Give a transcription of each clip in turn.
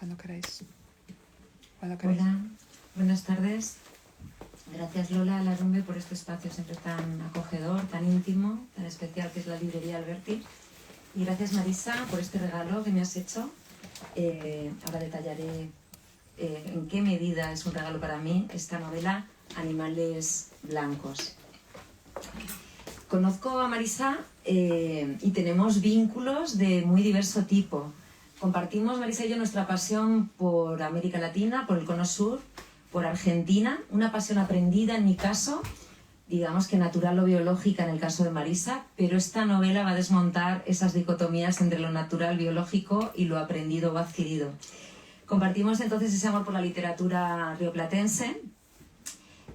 Cuando queráis. Hola, buenas tardes. Gracias Lola Larrumbe por este espacio siempre tan acogedor, tan íntimo, tan especial que es la librería Alberti. Y gracias Marisa por este regalo que me has hecho. Ahora detallaré en qué medida es un regalo para mí esta novela Animales blancos. Conozco a Marisa y tenemos vínculos de muy diverso tipo. Compartimos, Marisa y yo, nuestra pasión por América Latina, por el Cono Sur, por Argentina, una pasión aprendida en mi caso, digamos que natural o biológica en el caso de Marisa, pero esta novela va a desmontar esas dicotomías entre lo natural, biológico y lo aprendido o adquirido. Compartimos entonces ese amor por la literatura rioplatense,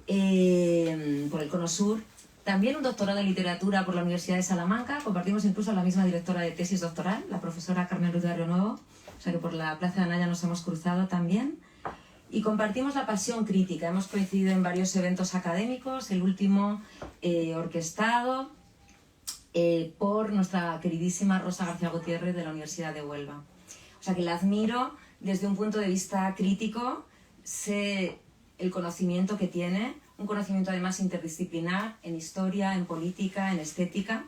por el Cono Sur, también un doctorado en literatura por la Universidad de Salamanca, compartimos incluso la misma directora de tesis doctoral, la profesora Carmen Ruiz de Arrionuevo, o sea que por la Plaza de Anaya nos hemos cruzado también. Y compartimos la pasión crítica, hemos coincidido en varios eventos académicos, el último orquestado por nuestra queridísima Rosa García Gutiérrez de la Universidad de Huelva. O sea que la admiro desde un punto de vista crítico, sé el conocimiento que tiene, un conocimiento además interdisciplinar en historia, en política, en estética.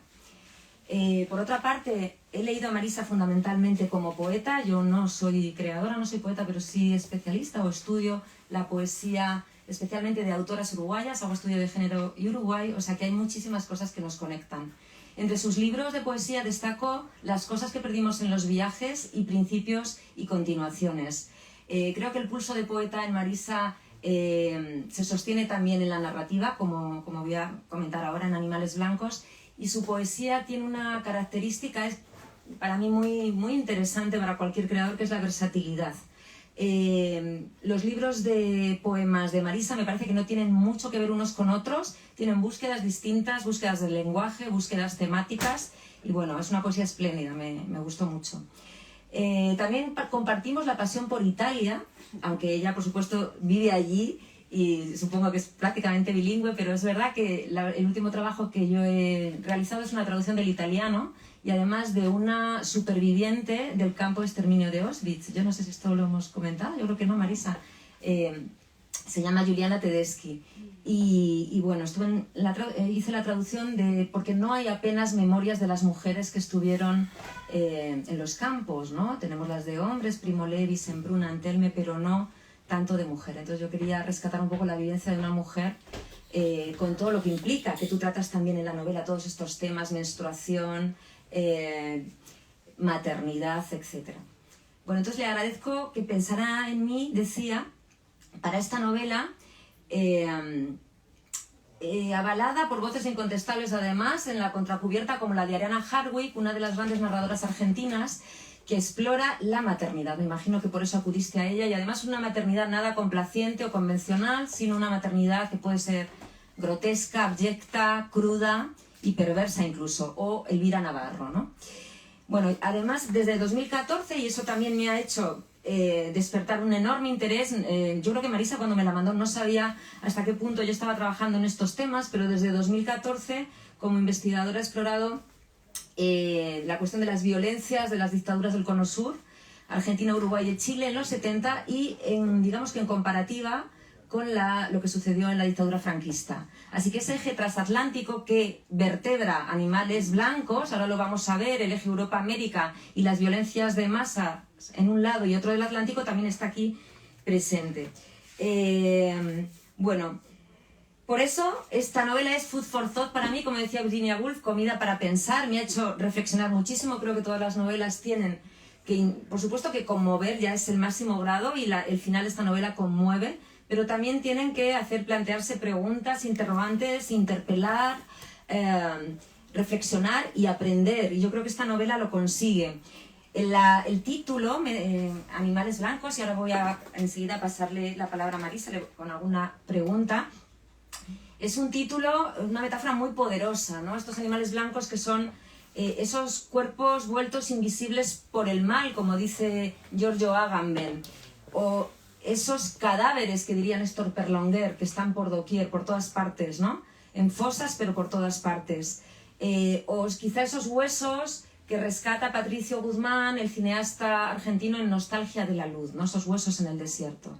Por otra parte, he leído a Marisa fundamentalmente como poeta. Yo no soy creadora, no soy poeta, pero sí especialista o estudio la poesía, especialmente de autoras uruguayas, hago estudio de género y Uruguay, o sea que hay muchísimas cosas que nos conectan. Entre sus libros de poesía destaco Las cosas que perdimos en los viajes y Principios y continuaciones. Creo que el pulso de poeta en Marisa se sostiene también en la narrativa, como voy a comentar ahora en Animales blancos, y su poesía tiene una característica, es para mí muy interesante para cualquier creador, que es la versatilidad. Los libros de poemas de Marisa me parece que no tienen mucho que ver unos con otros, tienen búsquedas distintas, búsquedas del lenguaje, búsquedas temáticas, y bueno, es una poesía espléndida, me gustó mucho. También compartimos la pasión por Italia, aunque ella por supuesto vive allí y supongo que es prácticamente bilingüe, pero es verdad que el último trabajo que yo he realizado es una traducción del italiano y además de una superviviente del campo de exterminio de Auschwitz. Yo no sé si esto lo hemos comentado, yo creo que no, Marisa. Se llama Giuliana Tedeschi y bueno, hice la traducción de porque no hay apenas memorias de las mujeres que estuvieron en los campos, ¿no? Tenemos las de hombres, Primo Levi, Semprún, Antelme, pero no tanto de mujer. Entonces yo quería rescatar un poco la vivencia de una mujer con todo lo que implica, que tú tratas también en la novela, todos estos temas, menstruación, maternidad, etc. Bueno, entonces le agradezco que pensara en mí, decía, para esta novela, avalada por voces incontestables además, en la contracubierta como la de Ariana Harwick, una de las grandes narradoras argentinas, que explora la maternidad. Me imagino que por eso acudiste a ella, y además una maternidad nada complaciente o convencional, sino una maternidad que puede ser grotesca, abyecta, cruda y perversa incluso, o Elvira Navarro, ¿no? Bueno, además desde 2014, y eso también me ha hecho despertar un enorme interés. Yo creo que Marisa, cuando me la mandó, no sabía hasta qué punto yo estaba trabajando en estos temas, pero desde 2014 como investigadora he explorado la cuestión de las violencias de las dictaduras del Cono Sur, Argentina, Uruguay y Chile en los 70 y digamos que en comparativa con lo que sucedió en la dictadura franquista. Así que ese eje transatlántico que vertebra Animales blancos, ahora lo vamos a ver, el eje Europa-América y las violencias de masa en un lado y otro del Atlántico, también está aquí presente. Bueno, por eso esta novela es food for thought para mí, como decía Virginia Woolf, comida para pensar. Me ha hecho reflexionar muchísimo. Creo que todas las novelas tienen que, por supuesto que conmover ya es el máximo grado y el final de esta novela conmueve, pero también tienen que hacer plantearse preguntas, interrogantes, interpelar, reflexionar y aprender. Y yo creo que esta novela lo consigue. El título, Animales blancos, y ahora voy a enseguida pasarle la palabra a Marisa con alguna pregunta. Es un título, una metáfora muy poderosa, ¿no? Estos animales blancos que son esos cuerpos vueltos invisibles por el mal, como dice Giorgio Agamben, o esos cadáveres que diría Néstor Perlonguer, que están por doquier, por todas partes, ¿no? En fosas, pero por todas partes. O quizá esos huesos que rescata a Patricio Guzmán, el cineasta argentino, en Nostalgia de la luz, ¿no? Esos huesos en el desierto.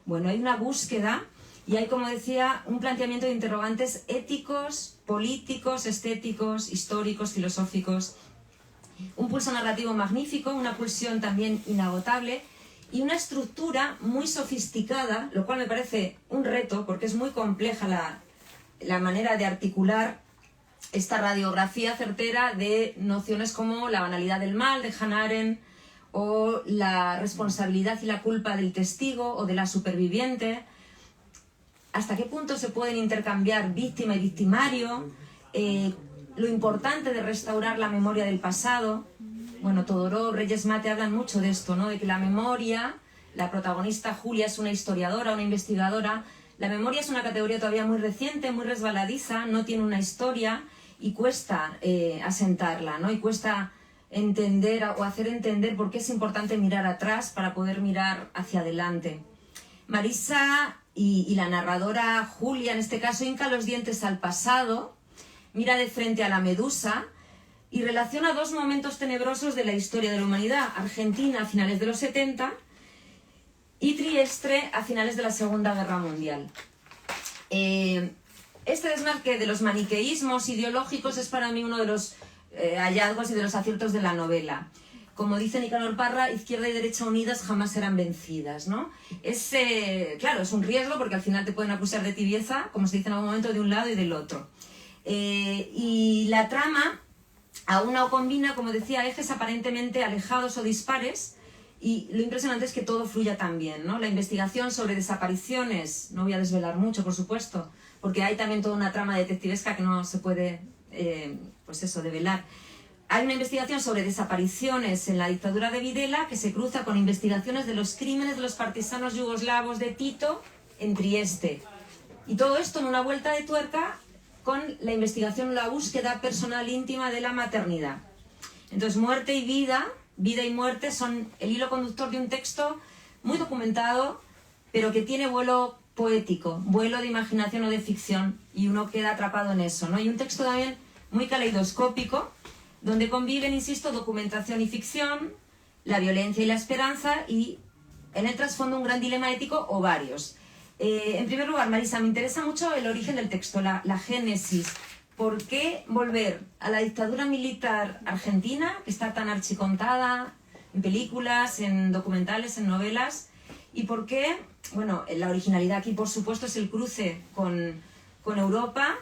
Bueno, hay una búsqueda y hay, como decía, un planteamiento de interrogantes éticos, políticos, estéticos, históricos, filosóficos. Un pulso narrativo magnífico, una pulsión también inagotable y una estructura muy sofisticada, lo cual me parece un reto porque es muy compleja la manera de articular esta radiografía certera de nociones como la banalidad del mal de Hannah Arendt o la responsabilidad y la culpa del testigo o de la superviviente. ¿Hasta qué punto se pueden intercambiar víctima y victimario? Lo importante de restaurar la memoria del pasado. Bueno, Todorov, Reyes Mate hablan mucho de esto, ¿no? De que la memoria, la protagonista Julia es una historiadora, una investigadora. La memoria es una categoría todavía muy reciente, muy resbaladiza, no tiene una historia y cuesta asentarla, ¿no? Y cuesta entender o hacer entender por qué es importante mirar atrás para poder mirar hacia adelante. Marisa y la narradora Julia, en este caso, hinca los dientes al pasado, mira de frente a la medusa y relaciona dos momentos tenebrosos de la historia de la humanidad: Argentina a finales de los 70 y Trieste a finales de la Segunda Guerra Mundial. Este desmarque de los maniqueísmos ideológicos es para mí uno de los hallazgos y de los aciertos de la novela. Como dice Nicanor Parra, izquierda y derecha unidas jamás serán vencidas, ¿no? Claro, es un riesgo porque al final te pueden acusar de tibieza, como se dice en algún momento, de un lado y del otro. Y la trama aúna o combina, como decía, ejes aparentemente alejados o dispares, y lo impresionante es que todo fluya tan bien, ¿no? La investigación sobre desapariciones, no voy a desvelar mucho, por supuesto, porque hay también toda una trama detectivesca que no se puede, pues eso, develar. Hay una investigación sobre desapariciones en la dictadura de Videla que se cruza con investigaciones de los crímenes de los partisanos yugoslavos de Tito en Trieste. Y todo esto en una vuelta de tuerca con la investigación, la búsqueda personal íntima de la maternidad. Entonces, muerte y vida, vida y muerte son el hilo conductor de un texto muy documentado, pero que tiene vuelo poético, vuelo de imaginación o de ficción, y uno queda atrapado en eso, ¿no? Y un texto también muy caleidoscópico, donde conviven, insisto, documentación y ficción, la violencia y la esperanza, y en el trasfondo un gran dilema ético o varios. En primer lugar, Marisa, me interesa mucho el origen del texto, la génesis. ¿Por qué volver a la dictadura militar argentina, que está tan archicontada en películas, en documentales, en novelas? ¿Y por qué? Bueno, la originalidad aquí, por supuesto, es el cruce con Europa,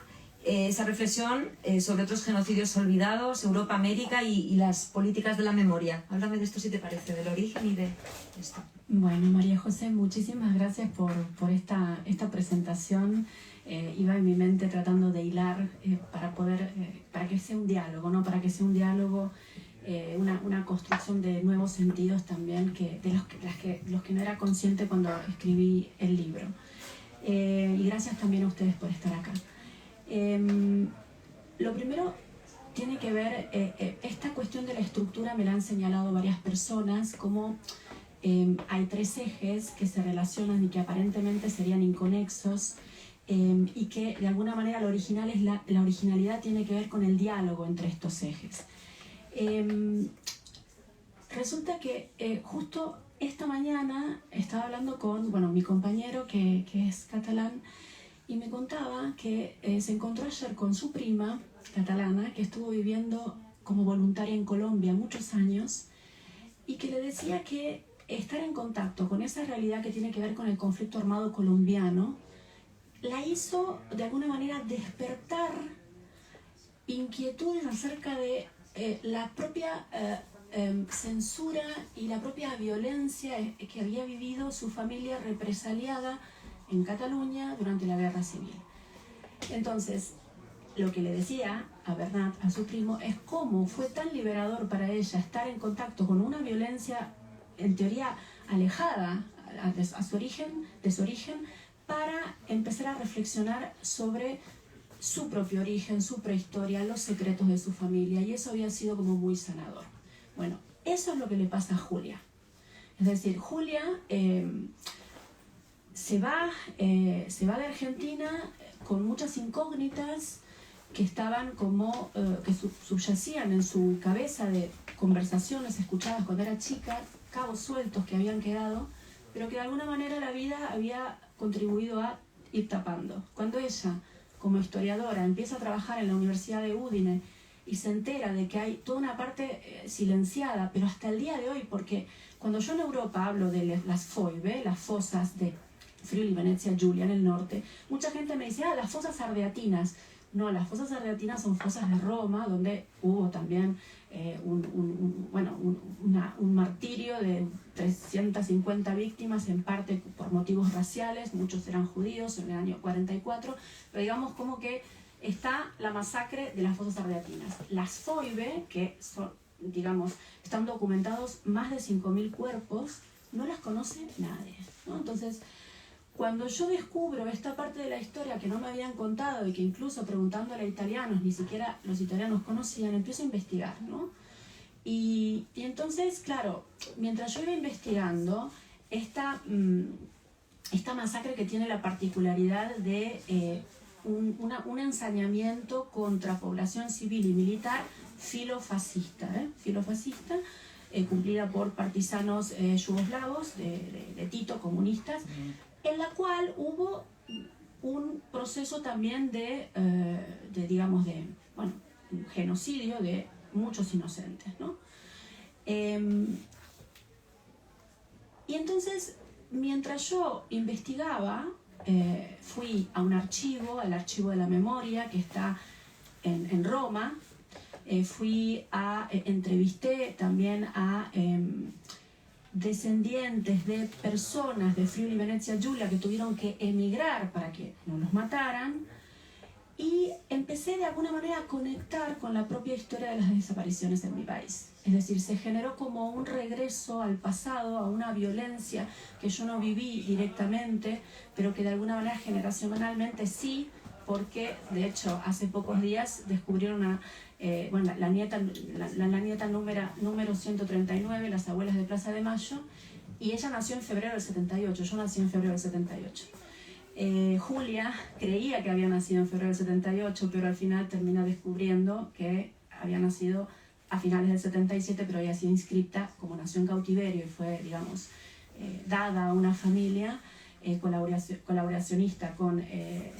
esa reflexión sobre otros genocidios olvidados, Europa, América y las políticas de la memoria. Háblame de esto, si te parece, del origen y de esto. Bueno, María José, muchísimas gracias por esta presentación. Iba en mi mente tratando de hilar para que sea un diálogo, ¿no? Para que sea un diálogo, una construcción de nuevos sentidos también, de los que no era consciente cuando escribí el libro. Y gracias también a ustedes por estar acá. Lo primero tiene que ver, esta cuestión de la estructura me la han señalado varias personas, como hay tres ejes que se relacionan y que aparentemente serían inconexos, y que de alguna manera la originalidad tiene que ver con el diálogo entre estos ejes. Resulta que justo esta mañana estaba hablando con mi compañero que es catalán, y me contaba que se encontró ayer con su prima catalana, que estuvo viviendo como voluntaria en Colombia muchos años, y que le decía que estar en contacto con esa realidad que tiene que ver con el conflicto armado colombiano la hizo de alguna manera despertar inquietudes acerca de la propia censura y la propia violencia que había vivido su familia represaliada en Cataluña durante la Guerra Civil. Entonces, lo que le decía a Bernat, a su primo, es cómo fue tan liberador para ella estar en contacto con una violencia en teoría alejada de su origen, para empezar a reflexionar sobre su propio origen, su prehistoria, los secretos de su familia, y eso había sido como muy sanador. Bueno, eso es lo que le pasa a Julia. Es decir, Julia se va de Argentina con muchas incógnitas, que estaban como, que subyacían en su cabeza de conversaciones escuchadas cuando era chica, cabos sueltos que habían quedado, pero que de alguna manera la vida había contribuido a ir tapando. Cuando ella, como historiadora, empieza a trabajar en la Universidad de Udine y se entera de que hay toda una parte silenciada, pero hasta el día de hoy, porque cuando yo en Europa hablo de las foibe, las fosas de Friuli, Venezia Giulia en el norte, mucha gente me dice, las fosas ardeatinas. No, las fosas ardeatinas son fosas de Roma, donde hubo también un martirio de 350 víctimas, en parte por motivos raciales, muchos eran judíos en el año 44, pero digamos como que está la masacre de las fosas ardeatinas. Las foibe, que son, digamos, están documentados más de 5.000 cuerpos, no las conoce nadie, ¿no? Entonces, cuando yo descubro esta parte de la historia que no me habían contado y que incluso preguntándole a italianos, ni siquiera los italianos conocían, empiezo a investigar, ¿no? Y entonces, claro, mientras yo iba investigando, esta masacre que tiene la particularidad de un ensañamiento contra población civil y militar filofascista, cumplida por partisanos yugoslavos de Tito, comunistas, en la cual hubo un proceso también de un genocidio de muchos inocentes, ¿no? Y entonces, mientras yo investigaba, fui a un archivo, al Archivo de la Memoria, que está en Roma. Entrevisté también a descendientes de personas de Friuli, Venezia Giulia que tuvieron que emigrar para que no los mataran, y empecé de alguna manera a conectar con la propia historia de las desapariciones en mi país. Es decir, se generó como un regreso al pasado, a una violencia que yo no viví directamente, pero que de alguna manera generacionalmente sí, porque de hecho hace pocos días descubrieron la nieta número 139, las abuelas de Plaza de Mayo, y ella nació en febrero del 78, yo nací en febrero del 78. Julia creía que había nacido en febrero del 78, pero al final termina descubriendo que había nacido a finales del 77, pero había sido inscripta, como nació en cautiverio y fue, digamos, dada a una familia colaboracionista con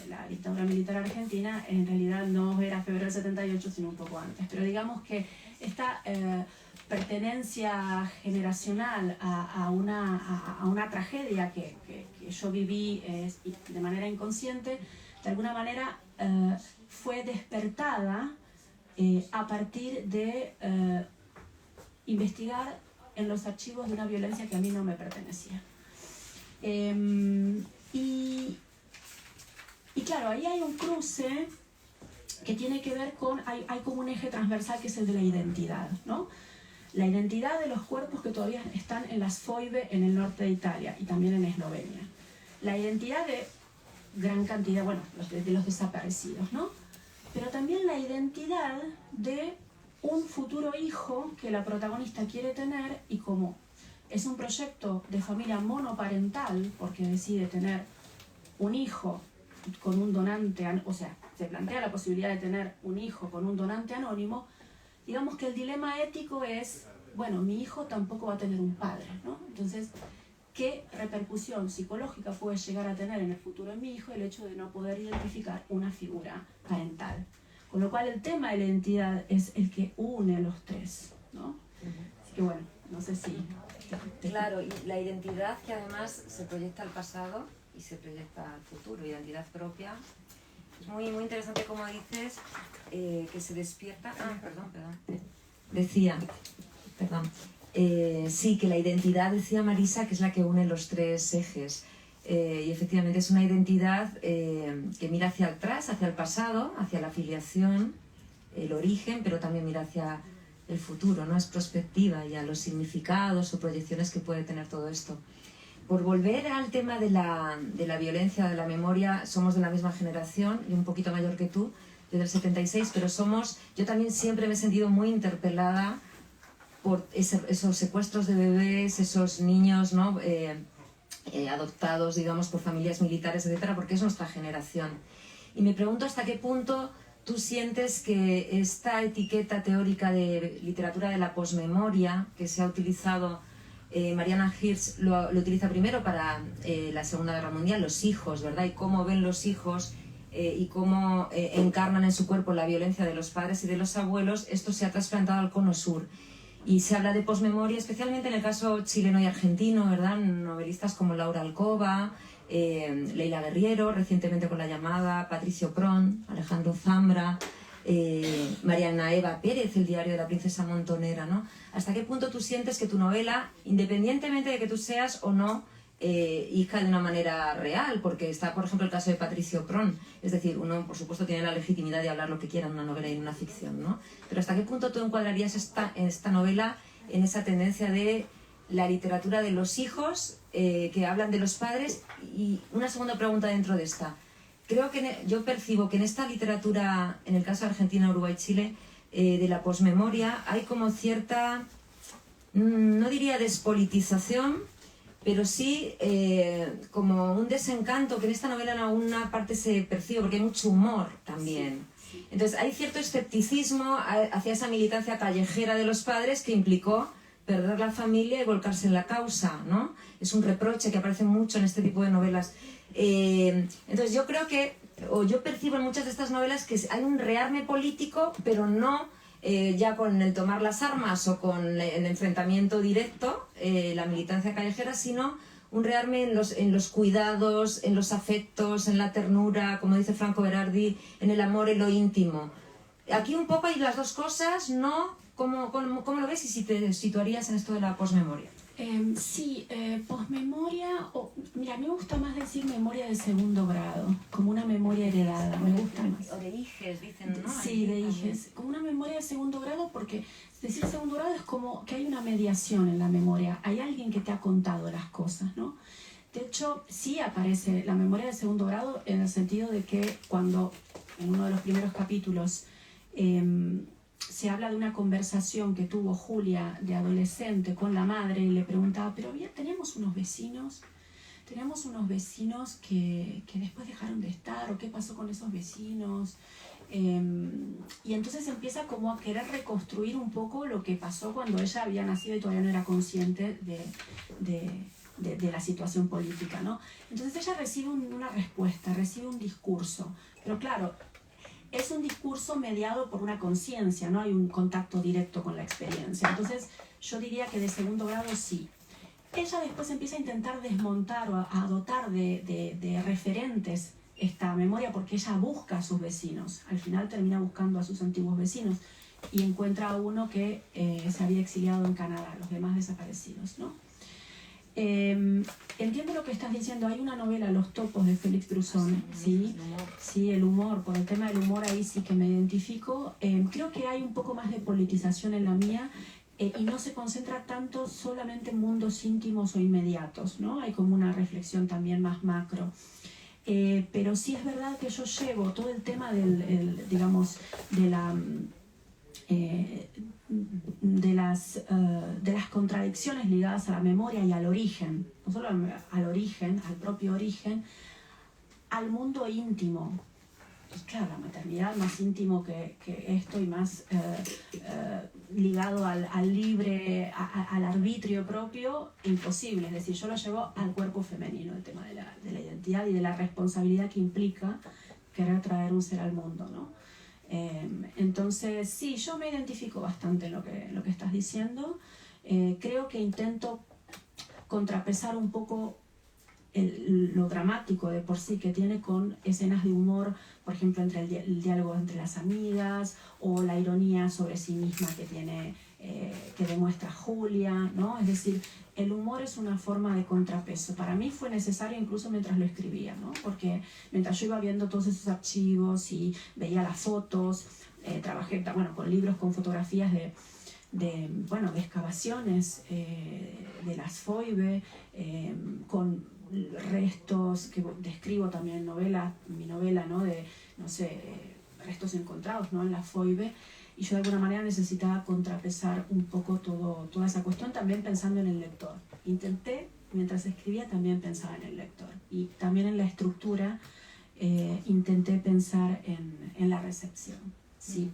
la dictadura militar argentina. En realidad no era febrero del 78, sino un poco antes. Pero digamos que esta pertenencia generacional a una tragedia que yo viví de manera inconsciente, de alguna manera fue despertada a partir de investigar en los archivos de una violencia que a mí no me pertenecía. Y claro, ahí hay un cruce que tiene que ver con, hay como un eje transversal que es el de la identidad, ¿no? La identidad de los cuerpos que todavía están en las foibe en el norte de Italia y también en Eslovenia. La identidad de gran cantidad, bueno, de los desaparecidos, ¿no? Pero también la identidad de un futuro hijo que la protagonista quiere tener, y como es un proyecto de familia monoparental, porque decide tener un hijo con un donante, o sea, se plantea la posibilidad de tener un hijo con un donante anónimo, digamos que el dilema ético es, bueno, mi hijo tampoco va a tener un padre, ¿no? Entonces, ¿qué repercusión psicológica puede llegar a tener en el futuro de mi hijo el hecho de no poder identificar una figura parental? Con lo cual el tema de la identidad es el que une a los tres, ¿no? Así que bueno, no sé si... Claro, y la identidad que además se proyecta al pasado y se proyecta al futuro, identidad propia. Es muy, muy interesante como dices que se despierta... perdón. Decía, sí, que la identidad, decía Marisa, que es la que une los tres ejes. Y efectivamente es una identidad que mira hacia atrás, hacia el pasado, hacia la filiación, el origen, pero también mira hacia el futuro, ¿no? Es prospectiva y a los significados o proyecciones que puede tener todo esto. Por volver al tema de la violencia, de la memoria, somos de la misma generación y un poquito mayor que tú, yo del 76, pero yo también siempre me he sentido muy interpelada por esos secuestros de bebés, esos niños, ¿no? Adoptados, digamos, por familias militares, etcétera, porque es nuestra generación. Y me pregunto hasta qué punto tú sientes que esta etiqueta teórica de literatura de la posmemoria que se ha utilizado, Mariana Hirsch lo utiliza primero para la Segunda Guerra Mundial, los hijos, ¿verdad? Y cómo ven los hijos y cómo encarnan en su cuerpo la violencia de los padres y de los abuelos. Esto se ha trasplantado al Cono Sur. Y se habla de posmemoria, especialmente en el caso chileno y argentino, ¿verdad? Novelistas como Laura Alcoba, Leila Guerriero, recientemente con La Llamada, Patricio Pron, Alejandro Zambra, Mariana Eva Pérez, El diario de la princesa montonera, ¿no? ¿Hasta qué punto tú sientes que tu novela, independientemente de que tú seas o no hija de una manera real? Porque está, por ejemplo, el caso de Patricio Pron. Es decir, uno, por supuesto, tiene la legitimidad de hablar lo que quiera en una novela y en una ficción, ¿no? Pero ¿hasta qué punto tú encuadrarías esta novela en esa tendencia de la literatura de los hijos que hablan de los padres? Y una segunda pregunta dentro de esta. Creo que yo percibo que en esta literatura, en el caso de Argentina, Uruguay, Chile, de la posmemoria, hay como cierta, no diría despolitización, pero sí como un desencanto que en esta novela en alguna parte se percibe, porque hay mucho humor también. Entonces hay cierto escepticismo hacia esa militancia callejera de los padres que implicó perder la familia y volcarse en la causa, ¿no? Es un reproche que aparece mucho en este tipo de novelas. Entonces yo creo que, o yo percibo en muchas de estas novelas que hay un rearme político, pero no ya con el tomar las armas o con el enfrentamiento directo, la militancia callejera, sino un rearme en los cuidados, en los afectos, en la ternura, como dice Franco Berardi, en el amor, en lo íntimo. Aquí un poco hay las dos cosas, ¿no? ¿Cómo lo ves y si te situarías en esto de la posmemoria? Sí, posmemoria, mira, a mí me gusta más decir memoria de segundo grado, como una memoria heredada, me gusta más. O de hijes, dicen, ¿no? Sí, de hijes, como una memoria de segundo grado, porque decir segundo grado es como que hay una mediación en la memoria, hay alguien que te ha contado las cosas, ¿no? De hecho, sí aparece la memoria de segundo grado en el sentido de que cuando en uno de los primeros capítulos se habla de una conversación que tuvo Julia de adolescente con la madre y le preguntaba, pero bien, teníamos unos vecinos que después dejaron de estar, o qué pasó con esos vecinos. Y entonces empieza como a querer reconstruir un poco lo que pasó cuando ella había nacido y todavía no era consciente de la situación política, ¿no? Entonces ella recibe una respuesta, recibe un discurso, pero claro, es un discurso mediado por una conciencia, no hay un contacto directo con la experiencia. Entonces yo diría que de segundo grado sí. Ella después empieza a intentar desmontar o a dotar de referentes esta memoria porque ella busca a sus vecinos. Al final termina buscando a sus antiguos vecinos y encuentra a uno que se había exiliado en Canadá, los demás desaparecidos, ¿no? Entiendo lo que estás diciendo. Hay una novela, Los topos, de Félix Bruzón, ¿sí? Sí, el humor, por el tema del humor ahí sí que me identifico. Creo que hay un poco más de politización en la mía y no se concentra tanto solamente en mundos íntimos o inmediatos, ¿no? Hay como una reflexión también más macro. Pero sí es verdad que yo llevo todo el tema digamos, de las contradicciones ligadas a la memoria y al origen, no solo al origen, al propio origen, al mundo íntimo. Pues claro, la maternidad más íntimo que esto y más ligado al libre, al arbitrio propio, imposible. Es decir, yo lo llevo al cuerpo femenino, el tema de la identidad y de la responsabilidad que implica querer traer un ser al mundo, ¿no? Entonces, sí, yo me identifico bastante en lo que estás diciendo. Creo que intento contrapesar un poco lo dramático de por sí que tiene con escenas de humor, por ejemplo, entre el diálogo entre las amigas o la ironía sobre sí misma que demuestra Julia, ¿no? Es decir, el humor es una forma de contrapeso. Para mí fue necesario incluso mientras lo escribía, ¿no? Porque mientras yo iba viendo todos esos archivos y veía las fotos, trabajé con libros con fotografías de excavaciones de las Foibe, con restos que describo también en mi novela, ¿no? De, no sé, restos encontrados, ¿no? En la Foibe. Y yo de alguna manera necesitaba contrapesar un poco toda esa cuestión, también pensando en el lector. Intenté, mientras escribía, también pensar en el lector. Y también en la estructura intenté pensar en la recepción, ¿sí?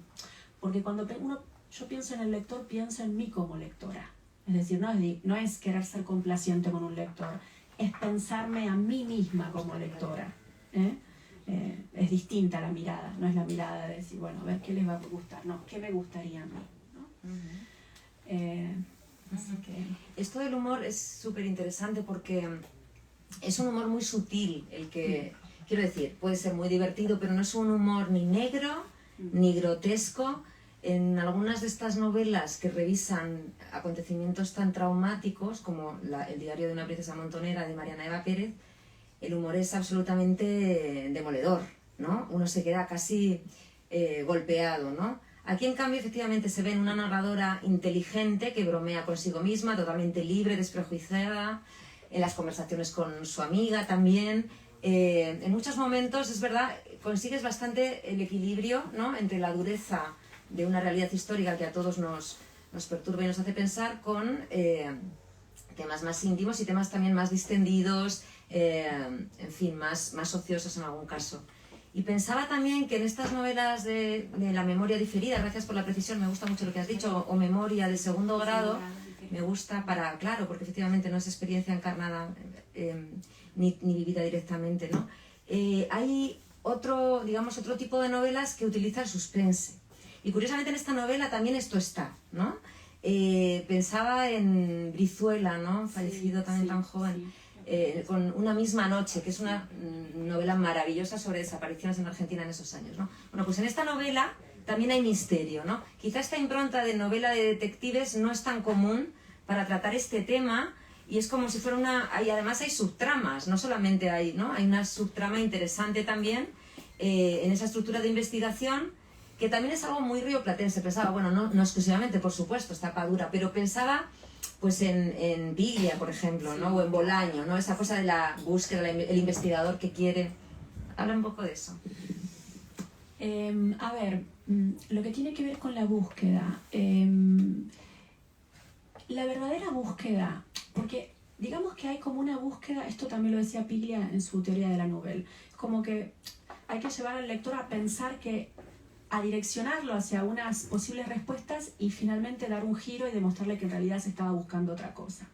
Porque cuando yo pienso en el lector, pienso en mí como lectora. Es decir, no es querer ser complaciente con un lector, es pensarme a mí misma como lectora. Es distinta la mirada, no es la mirada de decir, bueno, a ver qué les va a gustar, no, qué me gustaría a mí, ¿no? Así que... Esto del humor es súper interesante porque es un humor muy sutil, el que, quiero decir, puede ser muy divertido, pero no es un humor ni negro, ni grotesco. En algunas de estas novelas que revisan acontecimientos tan traumáticos como El diario de una princesa montonera de Mariana Eva Pérez, el humor es absolutamente demoledor, ¿no? Uno se queda casi golpeado, ¿no? Aquí, en cambio, efectivamente se ve en una narradora inteligente que bromea consigo misma, totalmente libre, desprejuiciada, en las conversaciones con su amiga también. En muchos momentos, es verdad, consigues bastante el equilibrio, ¿no?, entre la dureza de una realidad histórica que a todos nos perturba y nos hace pensar, con temas más íntimos y temas también más distendidos, en fin, más ociosos en algún caso. Y pensaba también que en estas novelas de la memoria diferida, gracias por la precisión, me gusta mucho lo que has dicho, o memoria de segundo grado, me gusta claro, porque efectivamente no es experiencia encarnada ni vivida directamente, ¿no? Hay otro tipo de novelas que utiliza el suspense. Y curiosamente en esta novela también esto está, ¿no? Pensaba en Brizuela, ¿no?, fallecido también tan joven. Sí. Con Una misma noche, que es una novela maravillosa sobre desapariciones en Argentina en esos años, ¿no? Bueno, pues en esta novela también hay misterio, ¿no? Quizá esta impronta de novela de detectives no es tan común para tratar este tema, y es como si fuera y además hay subtramas, no solamente hay, ¿no? Hay una subtrama interesante también en esa estructura de investigación, que también es algo muy rioplatense. Pensaba, bueno, no exclusivamente, por supuesto, está Padura, pero pensaba pues en Biglia, por ejemplo, sí, ¿no? O en Bolaño, ¿no? Esa cosa de la búsqueda, el investigador que quiere. Habla un poco de eso. A ver, lo que tiene que ver con la búsqueda. La verdadera búsqueda, porque digamos que hay como una búsqueda, esto también lo decía Piglia en su teoría de la novela, como que hay que llevar al lector a pensar a direccionarlo hacia unas posibles respuestas y finalmente dar un giro y demostrarle que en realidad se estaba buscando otra cosa.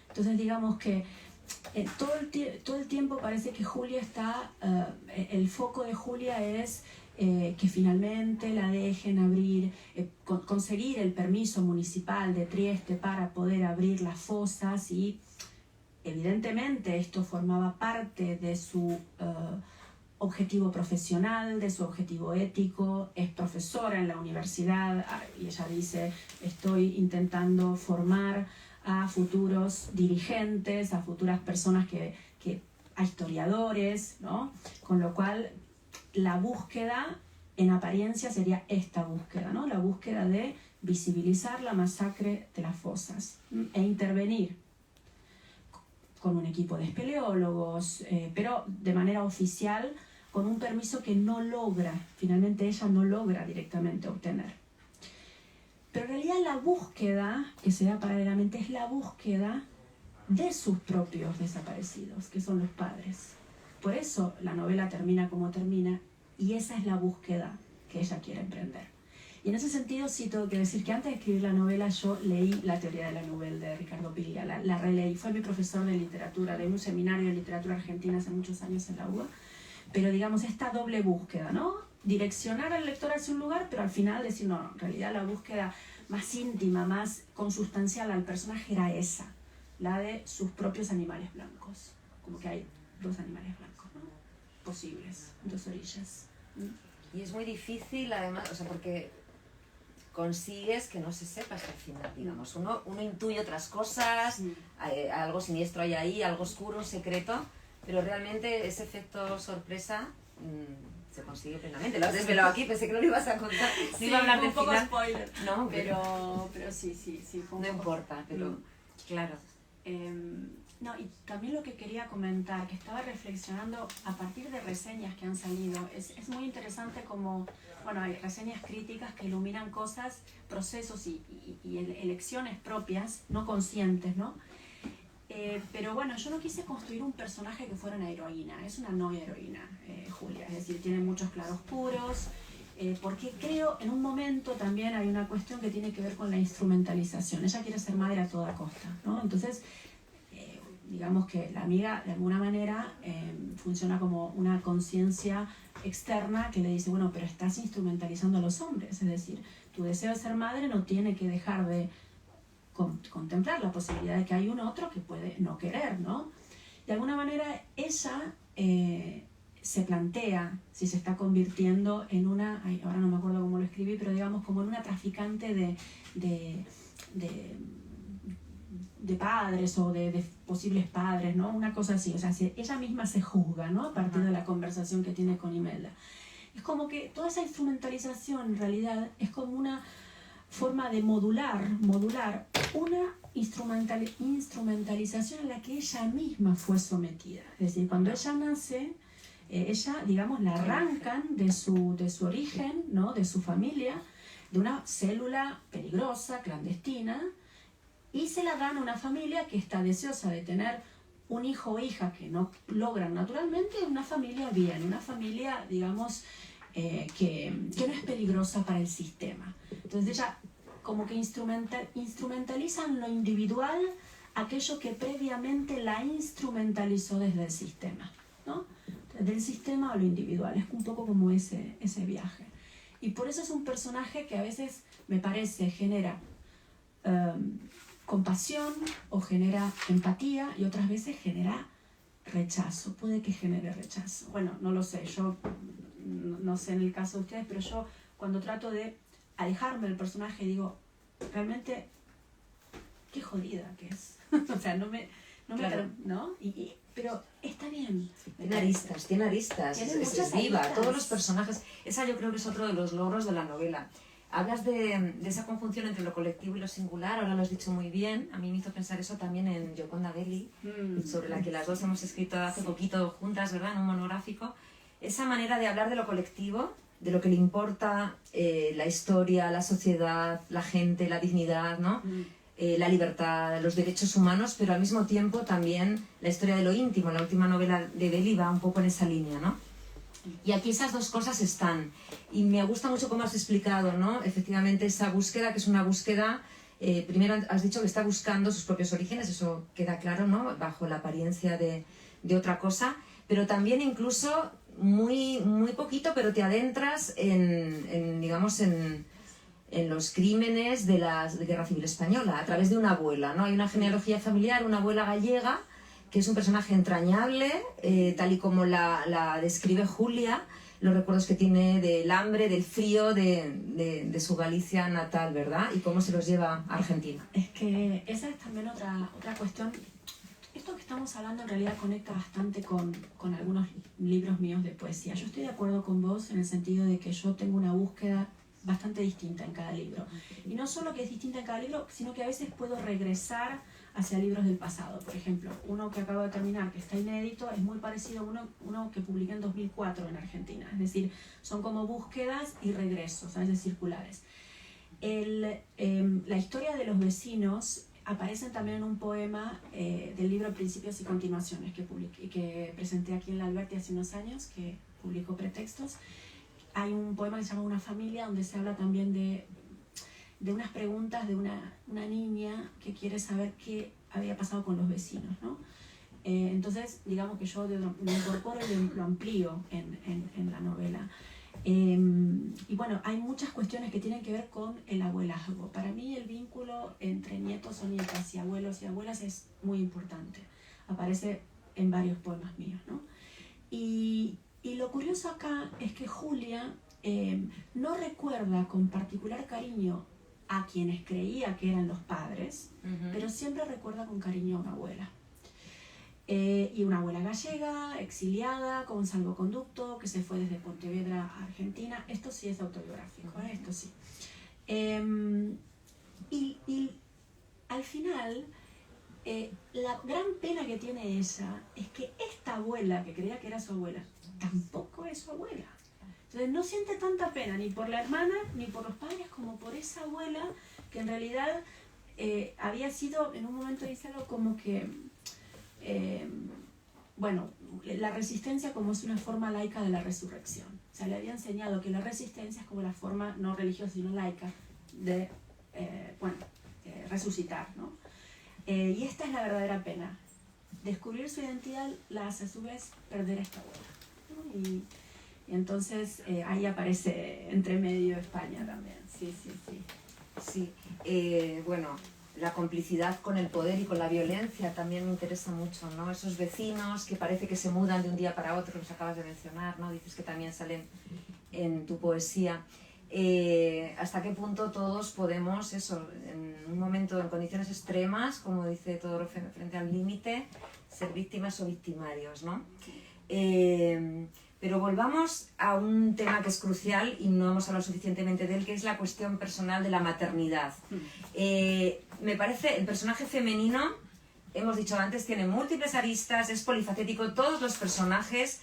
Entonces digamos que todo el tiempo parece que Julia está, el foco de Julia es que finalmente la dejen abrir, conseguir el permiso municipal de Trieste para poder abrir las fosas, y evidentemente esto formaba parte de su objetivo profesional, de su objetivo ético. Es profesora en la universidad y ella dice, estoy intentando formar a futuros dirigentes, a futuras personas a historiadores, ¿no? Con lo cual la búsqueda en apariencia sería esta búsqueda, ¿no? La búsqueda de visibilizar la masacre de las fosas e intervenir con un equipo de espeleólogos, pero de manera oficial, con un permiso que finalmente ella no logra directamente obtener. Pero en realidad la búsqueda que se da paralelamente es la búsqueda de sus propios desaparecidos, que son los padres. Por eso la novela termina como termina, y esa es la búsqueda que ella quiere emprender. Y en ese sentido sí tengo que decir que antes de escribir la novela yo leí La teoría de la novela de Ricardo Piglia, la releí. Fue mi profesor de literatura, de un seminario de literatura argentina hace muchos años en la UBA. Pero digamos, esta doble búsqueda, ¿no? Direccionar al lector hacia un lugar, pero al final decir, no, en realidad la búsqueda más íntima, más consustancial al personaje era esa, la de sus propios animales blancos. Como que hay dos animales blancos, ¿no? Posibles, dos orillas. Y es muy difícil, además, o sea, porque consigues que no se sepa hasta el final, digamos. Uno intuye otras cosas, algo siniestro hay ahí, algo oscuro, un secreto, pero realmente ese efecto sorpresa se consigue plenamente. Lo has desvelado aquí, pensé que no lo ibas a contar. Sí, iba a hablar un poco final. Spoiler. No, pero sí. No importa, pero claro. No, y también lo que quería comentar, que estaba reflexionando a partir de reseñas que han salido, es muy interesante como, bueno, hay reseñas críticas que iluminan cosas, procesos y elecciones propias, no conscientes, ¿no? Pero bueno, yo no quise construir un personaje que fuera una heroína, es una no heroína, Julia, es decir, tiene muchos claroscuros, porque creo, en un momento también hay una cuestión que tiene que ver con la instrumentalización. Ella quiere ser madre a toda costa, ¿no? Entonces, digamos que la amiga de alguna manera funciona como una conciencia externa que le dice, bueno, pero estás instrumentalizando a los hombres, es decir, tu deseo de ser madre no tiene que dejar de contemplar la posibilidad de que hay un otro que puede no querer, ¿no? De alguna manera ella se plantea si se está convirtiendo en una, ahora no me acuerdo cómo lo escribí, pero digamos como en una traficante de padres o de posibles padres, ¿no? Una cosa así, o sea, ella misma se juzga, ¿no? A partir de la conversación que tiene con Imelda. Es como que toda esa instrumentalización en realidad es como una forma de modular una instrumentalización a la que ella misma fue sometida. Es decir, cuando ella nace, ella, digamos, la arrancan de su origen, ¿no? De su familia, de una célula peligrosa, clandestina, y se la dan a una familia que está deseosa de tener un hijo o hija que no logran naturalmente, una familia bien, una familia, digamos, que no es peligrosa para el sistema. Entonces ella como que instrumentalizan lo individual aquello que previamente la instrumentalizó desde el sistema, ¿no? Desde el sistema a lo individual, es un poco como ese viaje. Y por eso es un personaje que a veces, me parece, genera compasión o genera empatía y otras veces genera rechazo, puede que genere rechazo. Bueno, no lo sé, yo no sé en el caso de ustedes, pero yo cuando trato de alejarme del personaje digo, realmente, qué jodida que es. O sea, Claro. ¿no? Pero está bien. Tiene aristas, Tiene es viva, aristas. todos los personajes. Esa yo creo que es otro de los logros de la novela. Hablas de esa conjunción entre lo colectivo y lo singular, ahora lo has dicho muy bien. A mí me hizo pensar eso también en Gioconda Belli, sobre la que las dos hemos escrito hace poquito juntas, ¿verdad?, en un monográfico. Esa manera de hablar de lo colectivo, de lo que le importa, la historia, la sociedad, la gente, la dignidad, ¿no? La libertad, los derechos humanos, pero al mismo tiempo también la historia de lo íntimo. La última novela de Belli va un poco en esa línea, ¿no? Y aquí esas dos cosas están. Y me gusta mucho cómo has explicado, ¿no? Efectivamente, esa búsqueda, que es una búsqueda, primero has dicho que está buscando sus propios orígenes, eso queda claro, ¿no? Bajo la apariencia de otra cosa, pero también incluso muy poquito, pero te adentras digamos, en los crímenes de la Guerra Civil Española, a través de una abuela, ¿no? Hay una genealogía familiar, una abuela gallega, que es un personaje entrañable, tal y como la describe Julia, los recuerdos que tiene del hambre, del frío, de su Galicia natal, ¿verdad? Y cómo se los lleva a Argentina. Es que esa es también otra cuestión. Esto que estamos hablando en realidad conecta bastante con algunos libros míos de poesía. Yo estoy de acuerdo con vos en el sentido de que yo tengo una búsqueda bastante distinta en cada libro. Y no solo que es distinta en cada libro, sino que a veces puedo regresar hacia libros del pasado. Por ejemplo, uno que acabo de terminar, que está inédito, es muy parecido a uno que publiqué en 2004 en Argentina. Es decir, son como búsquedas y regresos, a veces circulares. La historia de los vecinos aparecen también en un poema del libro Principios y Continuaciones que presenté aquí en la Alberti hace unos años, que publicó Pretextos. Hay un poema que se llama Una familia, donde se habla también de unas preguntas de una niña que quiere saber qué había pasado con los vecinos, ¿no? Entonces, digamos que yo lo incorporo y lo amplío en la novela. Y bueno, hay muchas cuestiones que tienen que ver con el abuelazgo. Para mí el vínculo entre nietos o nietas y abuelos y abuelas es muy importante. Aparece en varios poemas míos, ¿no? Y lo curioso acá es que Julia no recuerda con particular cariño a quienes creía que eran los padres, pero siempre recuerda con cariño a una abuela. Y una abuela gallega, exiliada, con salvoconducto, que se fue desde Pontevedra a Argentina. Esto sí es autobiográfico, esto sí. Y al final, la gran pena que tiene ella es que esta abuela, que creía que era su abuela, tampoco es su abuela. Entonces no siente tanta pena ni por la hermana, ni por los padres, como por esa abuela que en realidad había sido, en un momento dice algo como que bueno, la resistencia como es una forma laica de la resurrección. O sea, le había enseñado que la resistencia es como la forma no religiosa sino laica de, resucitar, ¿no? Y esta es la verdadera pena. Descubrir su identidad la hace a su vez perder a esta abuela, ¿no? Y entonces ahí aparece entre medio España también. Sí, sí, sí. Sí, bueno, la complicidad con el poder y con la violencia también me interesa mucho, ¿no? Esos vecinos que parece que se mudan de un día para otro, los acabas de mencionar, ¿no? Dices que también salen en tu poesía. ¿Hasta qué punto todos podemos, eso, en un momento, en condiciones extremas, como dice Todorov, frente al límite, ser víctimas o victimarios, ¿no? Pero volvamos a un tema que es crucial y no hemos hablado suficientemente de él, que es la cuestión personal de la maternidad. Me parece, el personaje femenino, hemos dicho antes, tiene múltiples aristas, es polifacético, todos los personajes,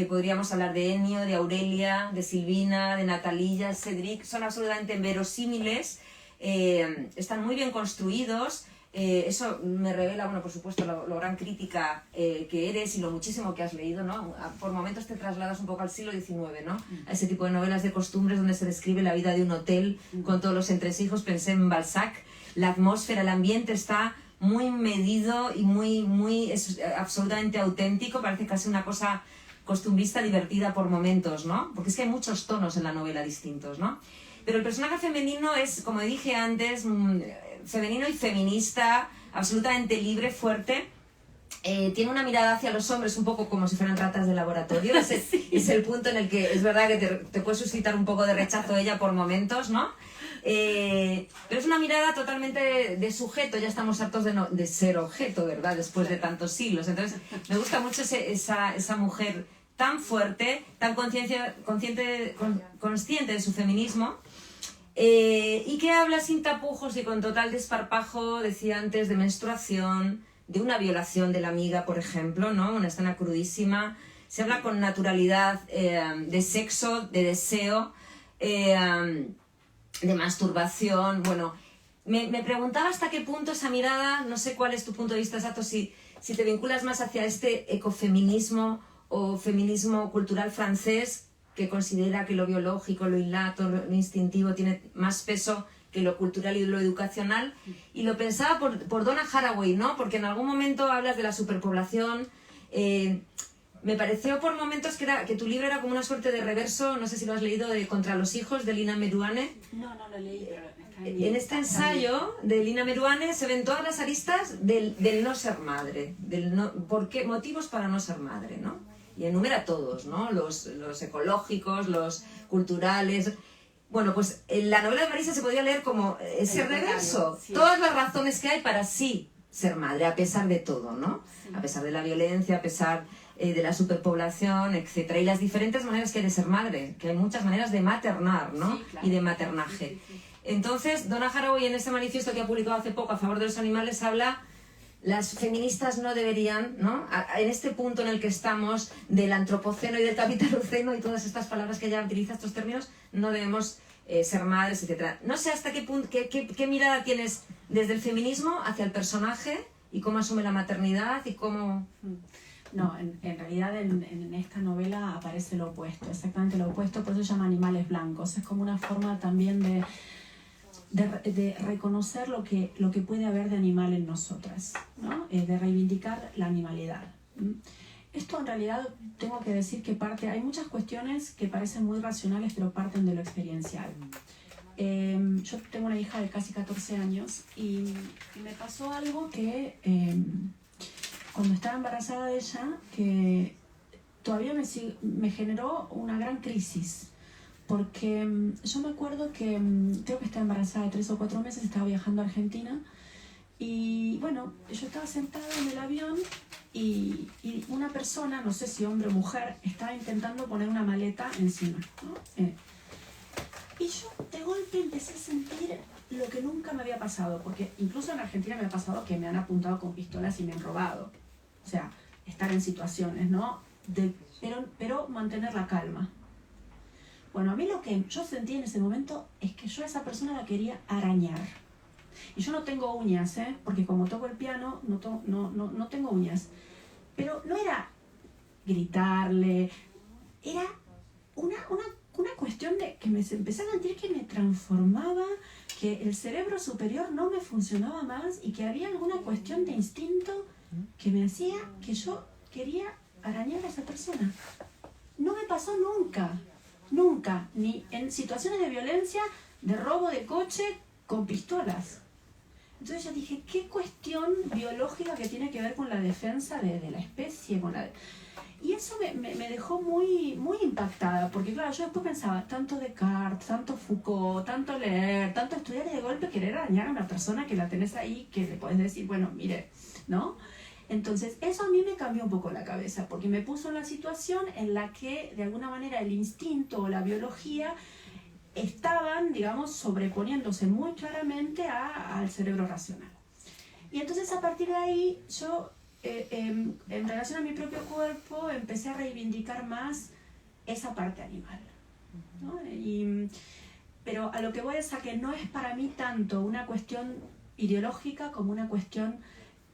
podríamos hablar de Ennio, de Aurelia, de Silvina, de Natalía, Cédric, son absolutamente verosímiles, están muy bien construidos. Eso me revela, bueno, por supuesto, lo gran crítica que eres y lo muchísimo que has leído, ¿no? Por momentos te trasladas un poco al siglo XIX, ¿no? A ese tipo de novelas de costumbres donde se describe la vida de un hotel con todos los entresijos. Pensé en Balzac, la atmósfera, el ambiente está muy medido y es absolutamente auténtico, parece casi una cosa costumbrista divertida por momentos, ¿no? Porque es que hay muchos tonos en la novela distintos, ¿no? Pero el personaje femenino es, como dije antes, femenino y feminista, absolutamente libre, fuerte. Tiene una mirada hacia los hombres un poco como si fueran ratas de laboratorio. Es el punto en el que es verdad que te puede suscitar un poco de rechazo ella por momentos, ¿no? Pero es una mirada totalmente de sujeto, ya estamos hartos de ser objeto, ¿verdad? Después de tantos siglos. Entonces, me gusta mucho esa mujer tan fuerte, tan consciente de su feminismo, y que habla sin tapujos y con total desparpajo, decía antes, de menstruación, de una violación de la amiga, por ejemplo, ¿no? Una escena crudísima. Se habla con naturalidad de sexo, de deseo, de masturbación. Bueno, me preguntaba hasta qué punto esa mirada, no sé cuál es tu punto de vista exacto, si te vinculas más hacia este ecofeminismo o feminismo cultural francés, que considera que lo biológico, lo innato, lo instintivo tiene más peso que lo cultural y lo educacional. Y lo pensaba por Donna Haraway, ¿no? Porque en algún momento hablas de la superpoblación. Me pareció por momentos que tu libro era como una suerte de reverso, no sé si lo has leído, de Contra los hijos, de Lina Meruane. No lo leí, pero está bien. En este ensayo de Lina Meruane se ven todas las aristas del no ser madre, motivos para no ser madre, ¿no? Y enumera todos, ¿no? Los ecológicos, los culturales. Bueno, pues en la novela de Marisa se podría leer como ese reverso. Sí. Todas las razones que hay para sí ser madre, a pesar de todo, ¿no? Sí. A pesar de la violencia, a pesar de la superpoblación, etc. Y las diferentes maneras que hay de ser madre, que hay muchas maneras de maternar, ¿no? Sí, claro. Y de maternaje. Sí. Entonces, Donna Haraway, en este manifiesto que ha publicado hace poco a favor de los animales, habla... Las feministas no deberían, ¿no? En este punto en el que estamos del antropoceno y del capitaloceno y todas estas palabras que ella utiliza, estos términos, no debemos ser madres, etc. No sé hasta qué punto, qué mirada tienes desde el feminismo hacia el personaje y cómo asume la maternidad y cómo... No, en realidad en esta novela aparece lo opuesto, exactamente lo opuesto, por eso se llama Animales Blancos. Es como una forma también de reconocer lo que puede haber de animal en nosotras, ¿no? De reivindicar la animalidad. Esto en realidad tengo que decir que hay muchas cuestiones que parecen muy racionales pero parten de lo experiencial. Yo tengo una hija de casi 14 años y me pasó algo que cuando estaba embarazada de ella, que todavía me generó una gran crisis. Porque yo me acuerdo que creo que estaba embarazada de 3 o 4 meses, estaba viajando a Argentina y bueno, yo estaba sentada en el avión y una persona, no sé si hombre o mujer, estaba intentando poner una maleta encima, ¿no? Y yo de golpe empecé a sentir lo que nunca me había pasado, porque incluso en Argentina me ha pasado que me han apuntado con pistolas y me han robado. O sea, estar en situaciones, ¿no? Pero mantener la calma. Bueno, a mí lo que yo sentí en ese momento es que yo a esa persona la quería arañar. Y yo no tengo uñas, porque como toco el piano, no tengo uñas. Pero no era gritarle. Era una cuestión de que me empecé a sentir que me transformaba, que el cerebro superior no me funcionaba más y que había alguna cuestión de instinto que me hacía que yo quería arañar a esa persona. No me pasó nunca, nunca, ni en situaciones de violencia, de robo de coche con pistolas. Entonces yo dije, ¿qué cuestión biológica que tiene que ver con la defensa de la especie? Y eso me dejó muy, muy impactada, porque claro, yo después pensaba, tanto Descartes, tanto Foucault, tanto leer, tanto estudiar y de golpe querer arañar a una persona que la tenés ahí, que le podés decir, bueno, mire, ¿no? Entonces eso a mí me cambió un poco la cabeza, porque me puso en la situación en la que de alguna manera el instinto o la biología estaban, digamos, sobreponiéndose muy claramente al cerebro racional. Y entonces a partir de ahí yo, en relación a mi propio cuerpo, empecé a reivindicar más esa parte animal, ¿no? Pero a lo que voy es a que no es para mí tanto una cuestión ideológica como una cuestión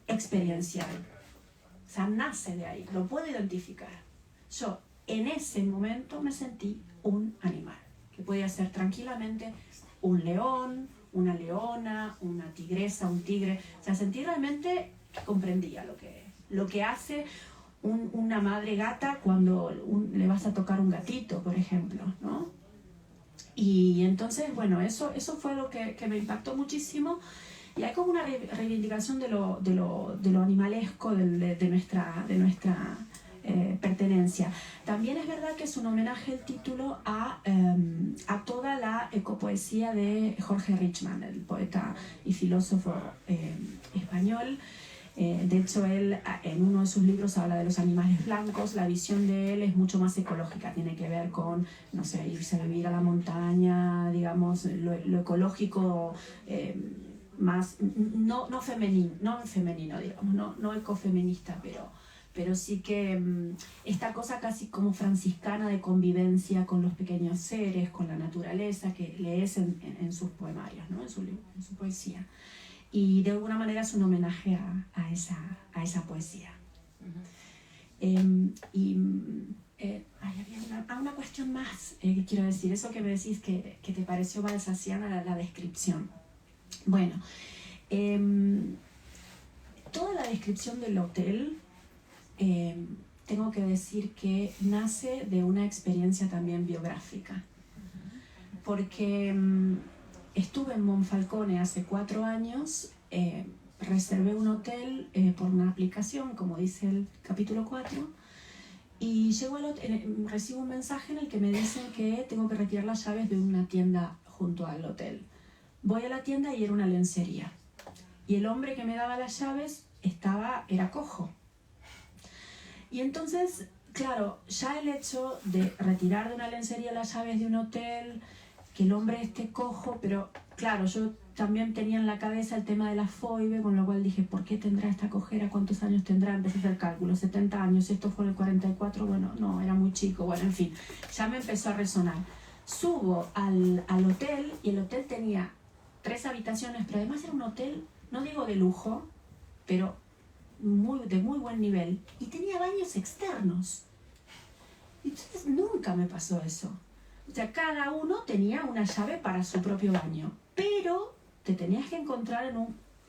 experiencial. O sea, nace de ahí, lo puedo identificar. Yo en ese momento me sentí un animal, que podía ser tranquilamente un león, una leona, una tigresa, un tigre. O sea, sentí realmente que comprendía lo que hace una madre gata cuando le vas a tocar un gatito, por ejemplo, ¿no? Y entonces, bueno, eso fue lo que me impactó muchísimo. Y hay como una reivindicación de lo animalesco de nuestra pertenencia. También es verdad que es un homenaje el título a toda la ecopoesía de Jorge Richman, el poeta y filósofo español. De hecho, él en uno de sus libros habla de los animales blancos. La visión de él es mucho más ecológica, tiene que ver con, no sé, irse a vivir a la montaña, digamos, lo ecológico, más, no femenino, digamos, no ecofeminista, pero sí que esta cosa casi como franciscana de convivencia con los pequeños seres, con la naturaleza, que lees en sus poemarios, ¿no? en su poesía. Y de alguna manera es un homenaje a esa poesía. Había una cuestión más que quiero decir, eso que me decís que te pareció balsaciana la descripción. Bueno, toda la descripción del hotel, tengo que decir que nace de una experiencia también biográfica, porque estuve en Monfalcone hace 4 años, reservé un hotel por una aplicación, como dice el capítulo 4, y llego al hotel, recibo un mensaje en el que me dicen que tengo que retirar las llaves de una tienda junto al hotel. Voy a la tienda y era una lencería, y el hombre que me daba las llaves era cojo. Y entonces, claro, ya el hecho de retirar de una lencería las llaves de un hotel, que el hombre esté cojo, pero claro, yo también tenía en la cabeza el tema de la foibe, con lo cual dije, ¿por qué tendrá esta cojera? ¿Cuántos años tendrá? Empecé a hacer cálculos, 70 años, esto fue en el 44, bueno, no, era muy chico, bueno, en fin, ya me empezó a resonar. Subo al hotel y el hotel tenía 3 habitaciones, pero además era un hotel, no digo de lujo, pero de muy buen nivel, y tenía baños externos. Entonces nunca me pasó eso. O sea, cada uno tenía una llave para su propio baño, pero te tenías que encontrar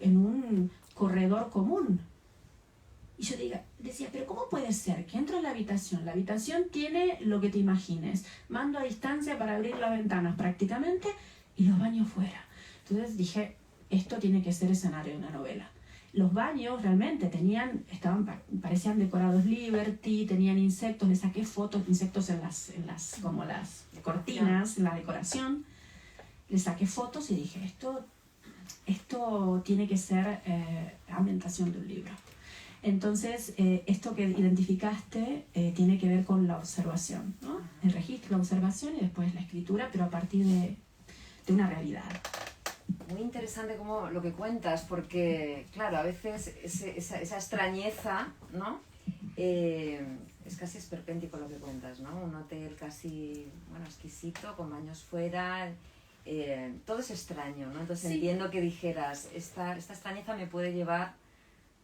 en un corredor común. Y yo decía, pero ¿cómo puede ser que entro en la habitación tiene lo que te imagines, mando a distancia para abrir las ventanas prácticamente, y los baños fuera? Entonces dije, esto tiene que ser escenario de una novela. Los baños realmente parecían decorados Liberty, tenían insectos, le saqué fotos, insectos en las como las cortinas, en la decoración, le saqué fotos y dije, esto tiene que ser ambientación de un libro. Entonces, esto que identificaste tiene que ver con la observación, ¿no? El registro, la observación y después la escritura, pero a partir de una realidad. Muy interesante como lo que cuentas, porque claro, a veces esa extrañeza, ¿no? Es casi esperpéntico lo que cuentas, ¿no? Un hotel casi, bueno, exquisito, con baños fuera, todo es extraño, ¿no? Entonces sí. Entiendo que dijeras, esta extrañeza me puede llevar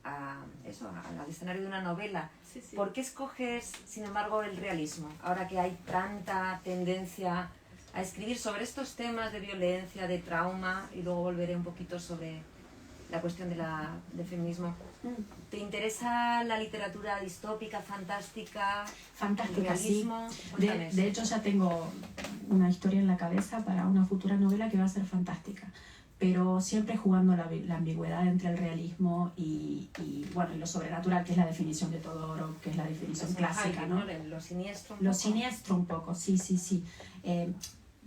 al escenario de una novela. Sí, sí. ¿Por qué escoges, sin embargo, el realismo? Ahora que hay tanta tendencia a escribir sobre estos temas de violencia, de trauma, y luego volveré un poquito sobre la cuestión del feminismo. ¿Te interesa la literatura distópica, fantástica? Fantástica, el realismo? Sí. De hecho, ya tengo una historia en la cabeza para una futura novela que va a ser fantástica, pero siempre jugando la ambigüedad entre el realismo y lo sobrenatural, que es la definición de Todorov, que es la definición clásica, ¿no? Lo siniestro. Lo siniestro un poco, sí.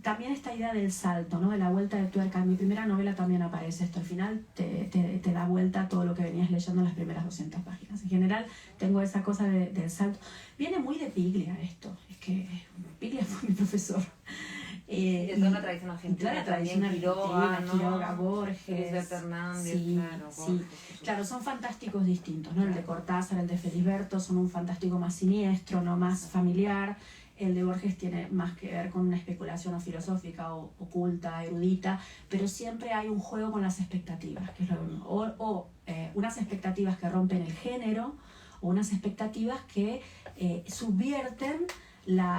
También esta idea del salto, ¿no? De la vuelta de tuerca. En mi primera novela también aparece esto. Al final te da vuelta a todo lo que venías leyendo en las primeras 200 páginas. En general tengo esa cosa del salto. Viene muy de Piglia esto. Es que Piglia fue mi profesor. Y de toda la tradición argentina. Toda la tradición argentina, Quiroga, Borges. Luis Hernández, sí, claro, Borges, sí. Claro, son fantásticos distintos, ¿no? Claro. El de Cortázar, el de Felisberto son un fantástico más siniestro, no más familiar. El de Borges tiene más que ver con una especulación o filosófica o oculta, erudita, pero siempre hay un juego con las expectativas, que es lo mismo. Unas expectativas que rompen el género, o unas expectativas que subvierten lo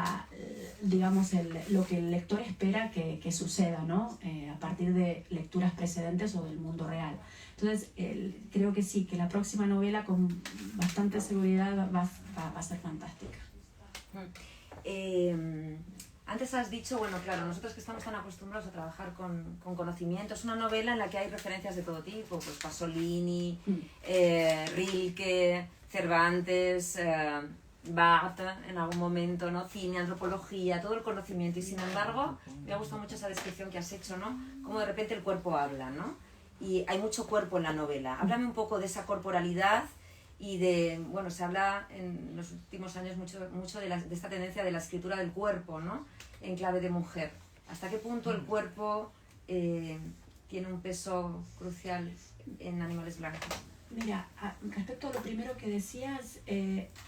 que el lector espera que suceda, ¿no? A partir de lecturas precedentes o del mundo real. Entonces, creo que sí, que la próxima novela con bastante seguridad va a ser fantástica. Antes has dicho, bueno, claro, nosotros que estamos tan acostumbrados a trabajar con conocimiento, es una novela en la que hay referencias de todo tipo, pues Pasolini, Rilke, Cervantes, Barthes en algún momento, ¿no? Cine, antropología, todo el conocimiento, y sin embargo me ha gustado mucho esa descripción que has hecho, ¿no? Como de repente el cuerpo habla, ¿no? Y hay mucho cuerpo en la novela. Háblame un poco de esa corporalidad y se habla en los últimos años mucho de esta tendencia de la escritura del cuerpo, ¿no? En clave de mujer. ¿Hasta qué punto el cuerpo tiene un peso crucial en Animales Blancos? Mira, respecto a lo primero que decías,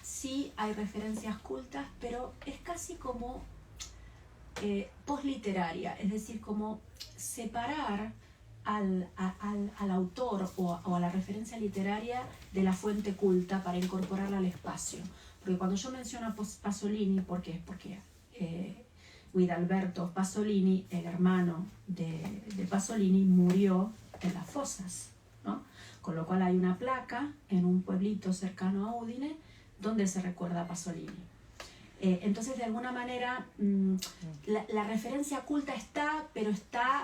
sí hay referencias cultas, pero es casi como posliteraria, es decir, como separar al autor o a la referencia literaria de la fuente culta para incorporarla al espacio. Porque cuando yo menciono a Pasolini, ¿por qué? Porque Guidalberto Pasolini, el hermano de Pasolini, murió en las fosas, ¿no? Con lo cual hay una placa en un pueblito cercano a Udine donde se recuerda a Pasolini. Entonces, de alguna manera, la referencia culta está, pero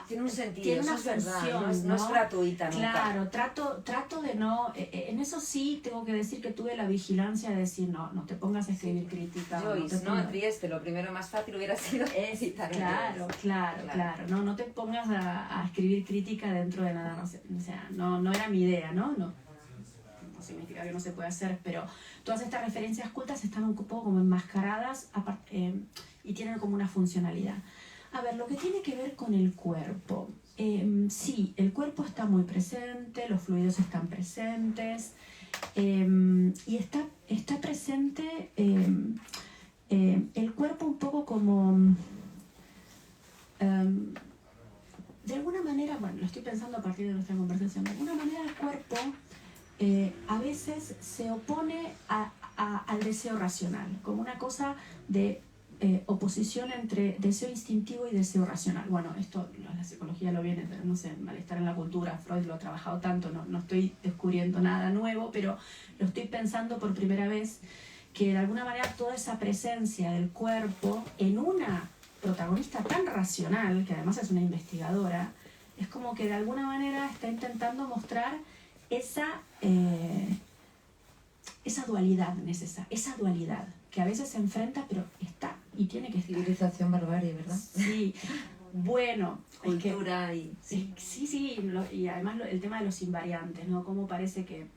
tiene un sentido, tiene una eso es función, verdad, no es gratuita nunca. Claro, trato de no... en eso sí tengo que decir que tuve la vigilancia de decir, no te pongas a escribir crítica. Joyce, ¿no? En Trieste, lo primero más fácil hubiera sido citar. Claro. No te pongas a escribir crítica dentro de nada, no era mi idea, ¿no? Significa que no se puede hacer, pero todas estas referencias cultas están un poco como enmascaradas y tienen como una funcionalidad. A ver, lo que tiene que ver con el cuerpo. Sí, el cuerpo está muy presente, los fluidos están presentes y está presente el cuerpo un poco como... de alguna manera, bueno, lo estoy pensando a partir de nuestra conversación, de alguna manera el cuerpo... a veces se opone al deseo racional, como una cosa de oposición entre deseo instintivo y deseo racional. Bueno, esto la psicología lo viene, pero no sé, malestar en la cultura, Freud lo ha trabajado tanto, no estoy descubriendo nada nuevo, pero lo estoy pensando por primera vez, que de alguna manera toda esa presencia del cuerpo en una protagonista tan racional, que además es una investigadora, es como que de alguna manera está intentando mostrar esa dualidad necesaria, esa dualidad que a veces se enfrenta, pero está y tiene que estar. Civilización, barbarie, ¿verdad? Sí, bueno. Cultura y... Sí, y además el tema de los invariantes, ¿no? Cómo parece que...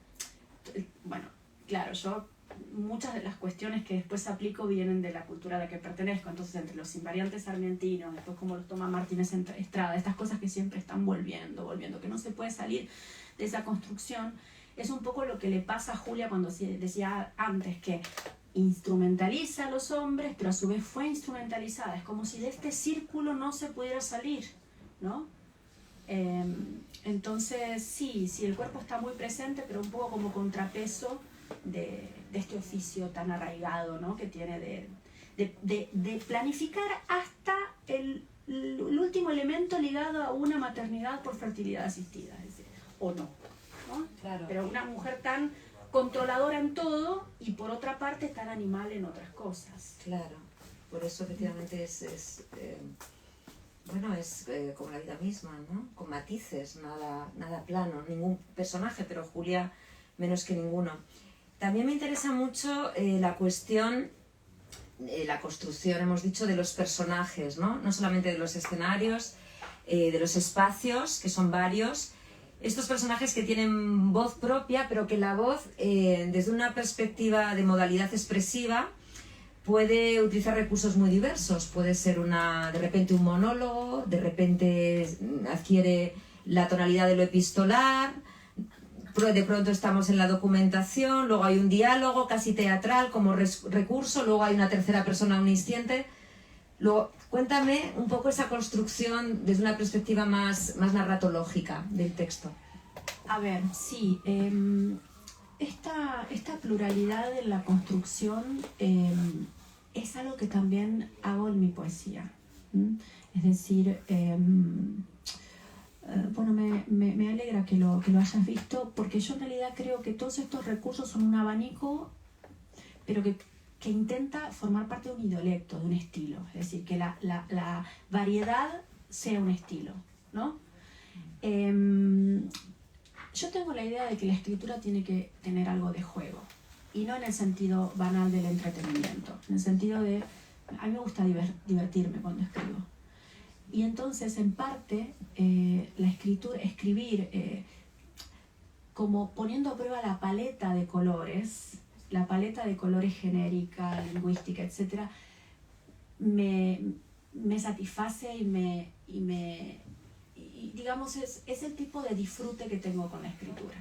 Bueno, claro, muchas de las cuestiones que después aplico vienen de la cultura a la que pertenezco, entonces entre los invariantes argentinos, después cómo los toma Martínez Estrada, estas cosas que siempre están volviendo, que no se puede salir de esa construcción, es un poco lo que le pasa a Julia cuando decía antes que instrumentaliza a los hombres, pero a su vez fue instrumentalizada. Es como si de este círculo no se pudiera salir, ¿no? Entonces, sí, el cuerpo está muy presente, pero un poco como contrapeso de este oficio tan arraigado, ¿no? Que tiene de planificar hasta el último elemento ligado a una maternidad por fertilidad asistida, es decir, o no, ¿no? Claro. Pero una mujer tan controladora en todo y por otra parte tan animal en otras cosas. Claro, por eso efectivamente es como la vida misma, ¿no? Con matices, nada plano, ningún personaje, pero Julia menos que ninguno. También me interesa mucho la cuestión, la construcción, hemos dicho, de los personajes, ¿no? No solamente de los escenarios, de los espacios, que son varios. Estos personajes que tienen voz propia, pero que la voz, desde una perspectiva de modalidad expresiva, puede utilizar recursos muy diversos. Puede ser de repente un monólogo, de repente adquiere la tonalidad de lo epistolar, de pronto estamos en la documentación, luego hay un diálogo casi teatral como recurso, luego hay una tercera persona omnisciente. Luego, cuéntame un poco esa construcción desde una perspectiva más narratológica del texto. A ver, sí, esta pluralidad en la construcción es algo que también hago en mi poesía. Es decir, bueno, me alegra que lo hayas visto, porque yo en realidad creo que todos estos recursos son un abanico, pero que intenta formar parte de un idiolecto, de un estilo. Es decir, que la variedad sea un estilo, ¿no? Yo tengo la idea de que la escritura tiene que tener algo de juego, y no en el sentido banal del entretenimiento, en el sentido de, a mí me gusta divertirme cuando escribo. Y entonces, en parte, escribir como poniendo a prueba la paleta de colores genérica, lingüística, etc., me satisface y digamos, es el tipo de disfrute que tengo con la escritura.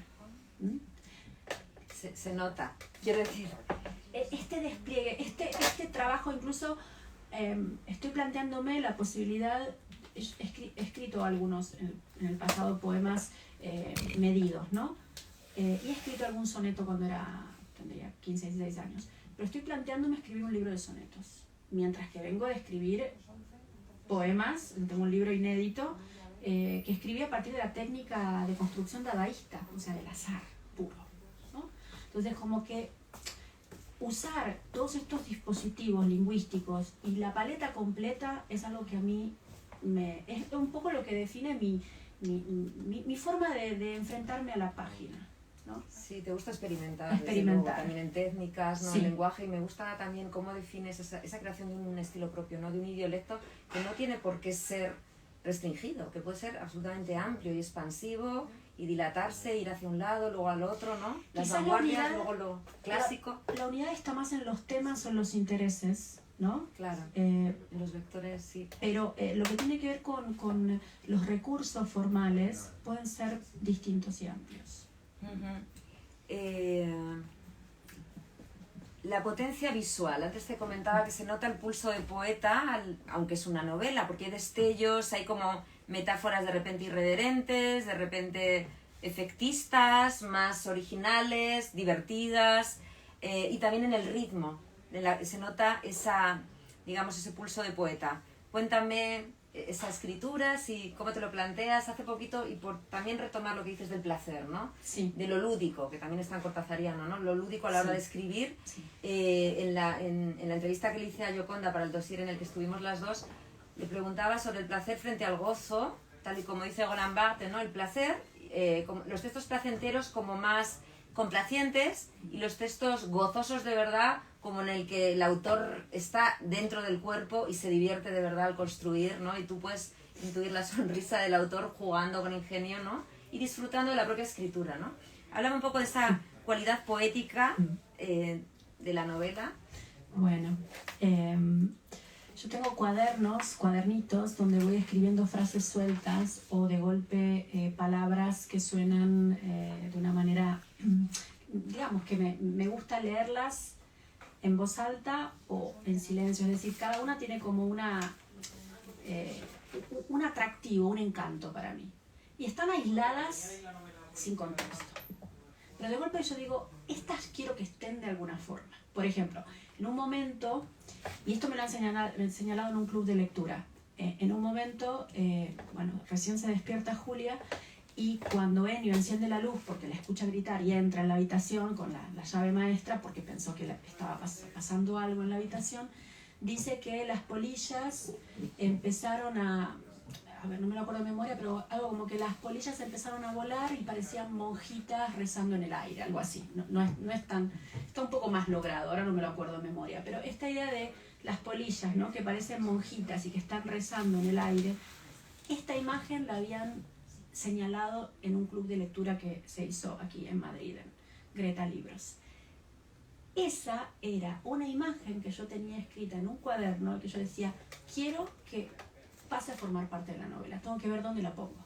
Se nota, quiero decir. Este despliegue, este trabajo, incluso estoy planteándome la posibilidad, he escrito algunos en el pasado poemas medidos, ¿no? Y he escrito algún soneto cuando tendría 15, 16 años, pero estoy planteándome escribir un libro de sonetos, mientras que vengo de escribir poemas. Tengo un libro inédito que escribí a partir de la técnica de construcción dadaísta, o sea, del azar puro, ¿no? Entonces, como que usar todos estos dispositivos lingüísticos y la paleta completa es algo que a mí es un poco lo que define mi forma de enfrentarme a la página, ¿no? Sí, te gusta experimentar Luego, también en técnicas, ¿no? Sí. En lenguaje, y me gusta también cómo defines esa creación de un estilo propio, ¿no? De un idiolecto que no tiene por qué ser restringido, que puede ser absolutamente amplio y expansivo y dilatarse, ir hacia un lado, luego al otro, ¿no? Las Quizá vanguardias, luego lo clásico. La unidad está más en los temas o en los intereses, ¿no? Claro, los vectores, sí. Pero lo que tiene que ver con los recursos formales pueden ser distintos y amplios. La potencia visual. Antes te comentaba que se nota el pulso de poeta, aunque es una novela, porque hay destellos, hay como metáforas de repente irreverentes, de repente efectistas, más originales, divertidas, y también en el ritmo. Se nota ese pulso de poeta. Cuéntame esa escritura, cómo te lo planteas hace poquito, y por también retomar lo que dices del placer, ¿no? Sí. De lo lúdico, que también es tan cortazariano, ¿no? Lo lúdico a la hora de escribir. Sí. En la entrevista que le hice a Yoconda para el dossier en el que estuvimos las dos, le preguntaba sobre el placer frente al gozo, tal y como dice Roland Barthes, ¿no? El placer, los textos placenteros como más complacientes, y los textos gozosos de verdad como en el que el autor está dentro del cuerpo y se divierte de verdad al construir, ¿no? Y tú puedes intuir la sonrisa del autor jugando con ingenio, ¿no? Y disfrutando de la propia escritura, ¿no? Háblame un poco de esa cualidad poética de la novela. Bueno, yo tengo cuadernitos donde voy escribiendo frases sueltas o de golpe palabras que suenan de una manera, digamos que me gusta leerlas en voz alta o en silencio. Es decir, cada una tiene como un atractivo, un encanto para mí. y están aisladas sin contexto. Pero de golpe yo digo, estas quiero que estén de alguna forma. Por ejemplo, en un momento, y esto me lo han señalado en un club de lectura, en un momento, bueno, recién se despierta Julia y cuando Ennio enciende la luz porque la escucha gritar y entra en la habitación con la llave maestra porque pensó que estaba pasando algo en la habitación, dice que las polillas empezaron a ver, no me lo acuerdo de memoria, pero algo como que las polillas empezaron a volar y parecían monjitas rezando en el aire, algo así. No es tan, está un poco más logrado, ahora no me lo acuerdo de memoria, pero esta idea de las polillas, ¿no? Que parecen monjitas y que están rezando en el aire, esta imagen la habían señalado en un club de lectura que se hizo aquí en Madrid, en Greta Libros. Esa era una imagen que yo tenía escrita en un cuaderno que yo decía, quiero que pase a formar parte de la novela, tengo que ver dónde la pongo.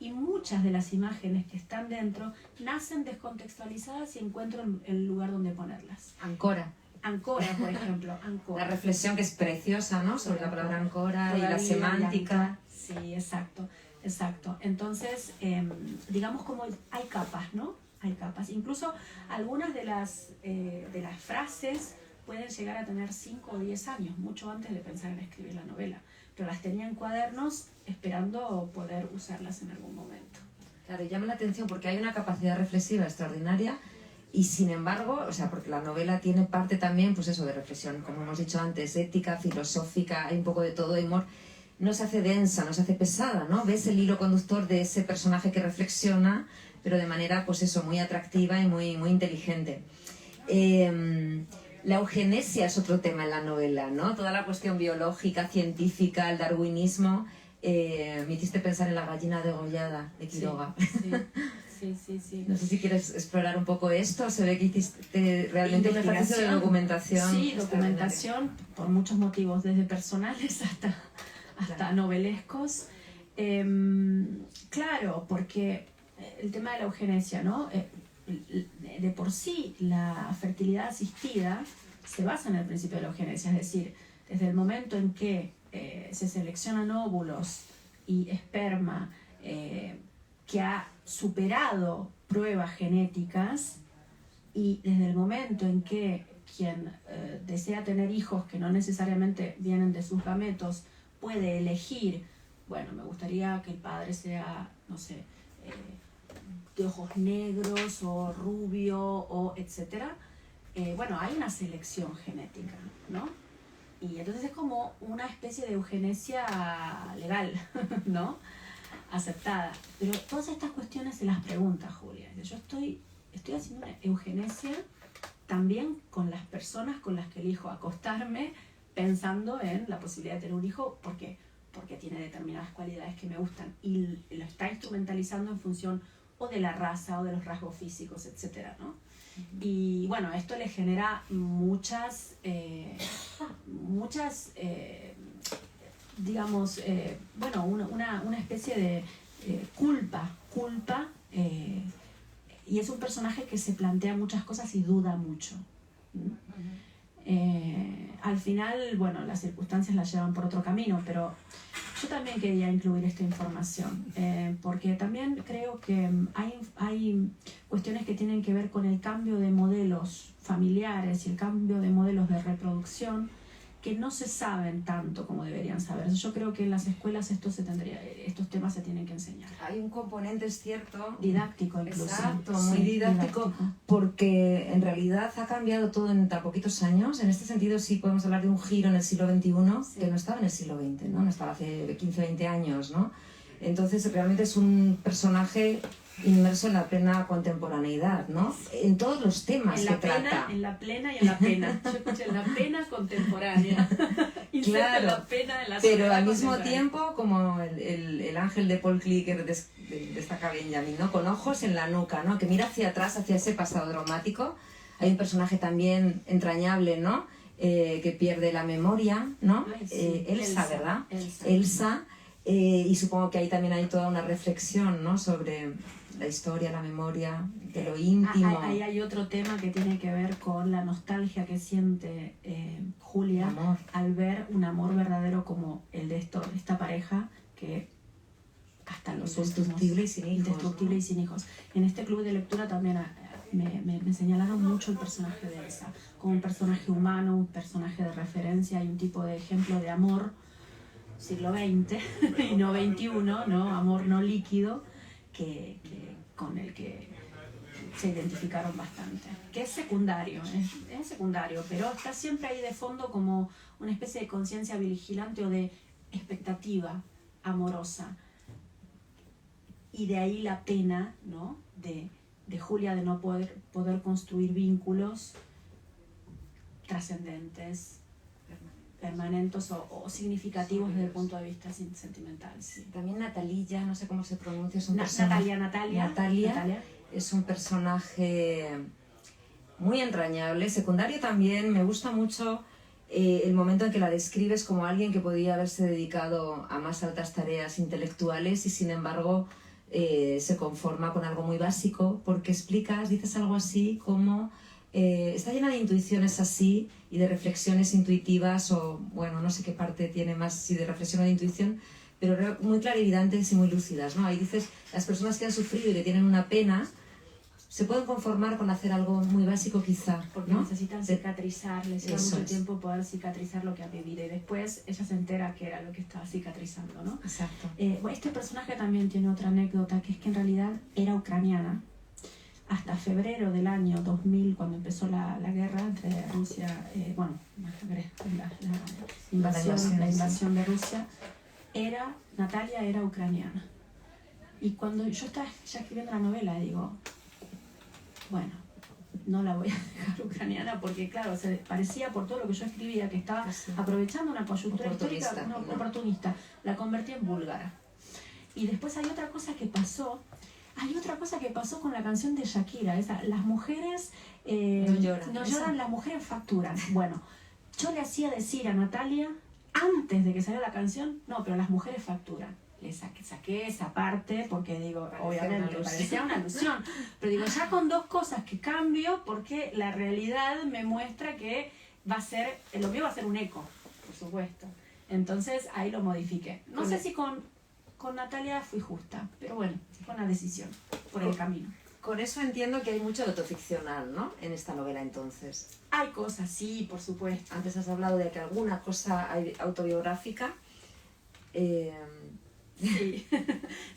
Y muchas de las imágenes que están dentro nacen descontextualizadas y encuentro el lugar donde ponerlas. Ancora. Ancora, por ejemplo, Ancora. La reflexión que es preciosa, ¿no? Sobre la palabra ancora y la semántica. Sí, exacto, exacto. Entonces, digamos como hay capas, ¿no? Hay capas. Incluso algunas de las frases pueden llegar a tener 5 o 10 años, mucho antes de pensar en escribir la novela. Pero las tenía en cuadernos esperando poder usarlas en algún momento. Claro, llama la atención porque hay una capacidad reflexiva extraordinaria y sin embargo, o sea, porque la novela tiene parte también, pues eso, de reflexión, como hemos dicho antes, ética, filosófica, hay un poco de todo, hay humor. No se hace densa, no se hace pesada, ¿no? Ves el hilo conductor de ese personaje que reflexiona, pero de manera, pues eso, muy atractiva y muy inteligente. La eugenesia es otro tema en la novela, ¿no? Toda la cuestión biológica, científica, el darwinismo. Me hiciste pensar en La gallina degollada de Quiroga. Sí. No sé si quieres explorar un poco esto. Se ve que hiciste realmente un ejercicio de documentación. Sí, documentación por muchos motivos, desde personales hasta novelescos. Claro, porque el tema de la eugenesia, ¿no? De por sí la fertilidad asistida se basa en el principio de la eugenesia, es decir, desde el momento en que se seleccionan óvulos y esperma que ha superado pruebas genéticas y desde el momento en que quien desea tener hijos que no necesariamente vienen de sus gametos puede elegir, bueno, me gustaría que el padre sea, no sé, de ojos negros o rubio o etcétera, bueno, hay una selección genética, ¿no? Y entonces es como una especie de eugenesia legal, ¿no? Aceptada. Pero todas estas cuestiones se las pregunta Julia. Yo estoy haciendo una eugenesia también con las personas con las que elijo acostarme pensando en la posibilidad de tener un hijo porque tiene determinadas cualidades que me gustan y lo está instrumentalizando en función o de la raza o de los rasgos físicos, etcétera, ¿no? Y bueno, esto le genera muchas digamos, bueno, una especie de culpa, y es un personaje que se plantea muchas cosas y duda mucho. Al final, bueno, las circunstancias la llevan por otro camino, pero yo también quería incluir esta información, porque también creo que hay cuestiones que tienen que ver con el cambio de modelos familiares y el cambio de modelos de reproducción que no se saben tanto como deberían saber. Yo creo que en las escuelas estos temas se tienen que enseñar. Hay un componente, es cierto, didáctico incluso. Exacto, muy didáctico, porque en realidad ha cambiado todo en tan poquitos años. En este sentido sí podemos hablar de un giro en el siglo XXI que no estaba en el siglo XX, ¿no? No estaba hace 15 o 20 años, ¿no? Entonces realmente es un personaje inmerso en la plena contemporaneidad, ¿no? En todos los temas que trata. En la plena y en la pena. Yo escuché en la pena contemporánea. Claro, la pena en la pero al mismo tiempo como el ángel de Paul Klee que destaca Benjamin, ¿no? Con ojos en la nuca, ¿no? Que mira hacia atrás, hacia ese pasado traumático. Hay un personaje también entrañable, ¿no? Que pierde la memoria, ¿no? Ay, sí. Elsa, ¿verdad? Elsa. Y supongo que ahí también hay toda una reflexión, ¿no? Sobre la historia, la memoria, de lo íntimo. Ahí hay otro tema que tiene que ver con la nostalgia que siente Julia al ver un amor verdadero como el de esta pareja que hasta los indestructible últimos. Y sin hijos, Indestructible, ¿no? y sin hijos. En este club de lectura también me señalaron mucho el personaje de Elsa, como un personaje humano, un personaje de referencia y un tipo de ejemplo de amor siglo XX y no XXI, ¿no? Amor no líquido, con el que se identificaron bastante. Que es secundario, es secundario, pero está siempre ahí de fondo como una especie de conciencia vigilante o de expectativa amorosa. Y de ahí la pena, ¿no? de Julia de no poder construir vínculos trascendentes, permanentes o significativos desde el punto de vista sentimental. Sí. También Natalia, no sé cómo se pronuncia, es un Natalia es un personaje muy entrañable. Secundario también, me gusta mucho el momento en que la describes como alguien que podía haberse dedicado a más altas tareas intelectuales y sin embargo se conforma con algo muy básico, porque dices algo así como está llena de intuiciones así y de reflexiones intuitivas, o bueno, no sé qué parte tiene más, si de reflexión o de intuición, pero muy clarividentes y muy lúcidas, ¿no? Ahí dices, las personas que han sufrido y que tienen una pena se pueden conformar con hacer algo muy básico quizá, porque ¿no? necesitan cicatrizar, les lleva mucho tiempo poder cicatrizar lo que ha vivido y después ella se entera que era lo que estaba cicatrizando, ¿no? Exacto. Este personaje también tiene otra anécdota, que es que en realidad era ucraniana hasta febrero del año 2000, cuando empezó la guerra entre Rusia, la invasión de Rusia. Natalia era ucraniana. Y cuando yo estaba ya escribiendo la novela, digo, bueno, no la voy a dejar ucraniana porque, claro, se parecía por todo lo que yo escribía que estaba aprovechando una coyuntura histórica oportunista. La convertí en búlgara. Y después hay otra cosa que pasó con la canción de Shakira, las mujeres no lloran, las mujeres facturan. Bueno, yo le hacía decir a Natalia, antes de que saliera la canción, no, pero las mujeres facturan. Le saqué esa parte porque digo, obviamente parecía una alusión, pero digo, ya con dos cosas que cambio porque la realidad me muestra que lo mío va a ser un eco, por supuesto. Entonces ahí lo modifiqué. No sé si con Natalia fui justa, pero bueno, fue una decisión por el camino. Con eso entiendo que hay mucho autoficcional, ¿no? En esta novela, entonces. Hay cosas, sí, por supuesto. Antes has hablado de que alguna cosa hay autobiográfica. Sí.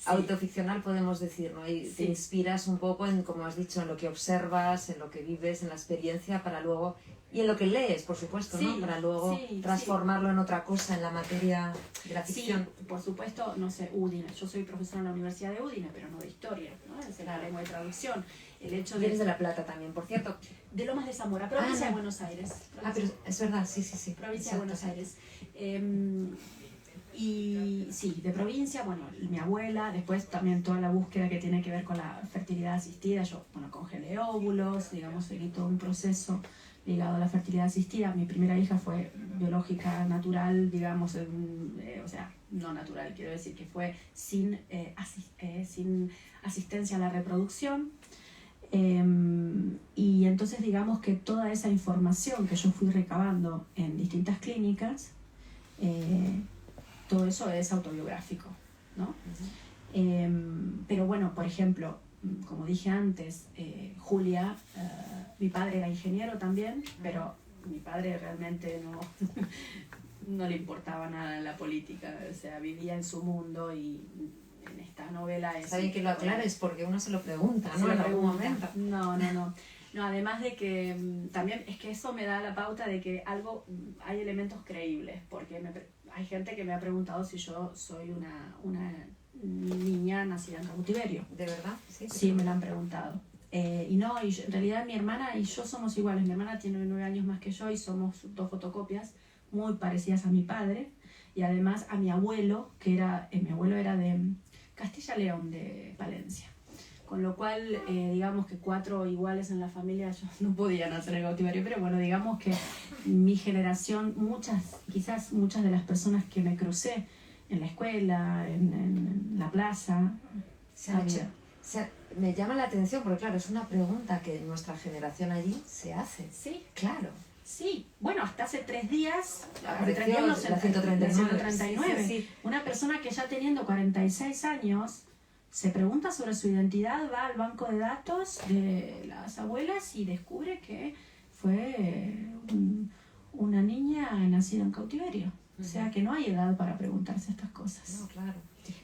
Autoficcional podemos decir, ¿no? Y te inspiras un poco en, como has dicho, en lo que observas, en lo que vives, en la experiencia, para luego... Y en lo que lees, por supuesto, ¿no? Para luego transformarlo en otra cosa, en la materia de la ficción. Sí, por supuesto, no sé, Udine. Yo soy profesora en la Universidad de Udine, pero no de historia, ¿no? Es la lengua de traducción. El hecho de... Eres de La Plata también, por cierto. De Lomas de Zamora, provincia de Buenos Aires. Pero es verdad, sí. Provincia de Buenos Aires. Y sí, de provincia, bueno, mi abuela, después también toda la búsqueda que tiene que ver con la fertilidad asistida. Yo, bueno, congelé óvulos, digamos, seguí todo un proceso ligado a la fertilidad asistida. Mi primera hija fue biológica, natural, digamos, o sea, no natural, quiero decir que fue sin asistencia a la reproducción. Y entonces digamos que toda esa información que yo fui recabando en distintas clínicas, todo eso es autobiográfico, ¿no? Pero bueno, por ejemplo, como dije antes, Julia, mi padre era ingeniero también, pero mi padre realmente no le importaba nada la política, o sea, vivía en su mundo y en esta novela es... Está bien que lo aclares porque uno se lo pregunta, ¿no? En algún momento. No, además de que también es que eso me da la pauta de que hay elementos creíbles, porque hay gente que me ha preguntado si yo soy una niña nacida en cautiverio. ¿De verdad? Sí, me lo han preguntado. En realidad mi hermana y yo somos iguales. Mi hermana tiene 9 años más que yo y somos 2 fotocopias muy parecidas a mi padre y además a mi abuelo, mi abuelo era de Castilla León, de Palencia. Con lo cual, digamos que 4 iguales en la familia yo no podía nacer en cautiverio, pero bueno, digamos que mi generación, quizás muchas de las personas que me crucé en la escuela, en la plaza, me llama la atención porque claro, es una pregunta que nuestra generación allí se hace. Sí. Claro. Sí, bueno, hasta hace 3 días, apareció la 139. Sí, sí. Una persona que ya teniendo 46 años se pregunta sobre su identidad, va al banco de datos de las abuelas y descubre que fue una niña nacida en cautiverio. O sea que no hay edad para preguntarse estas cosas. No, claro.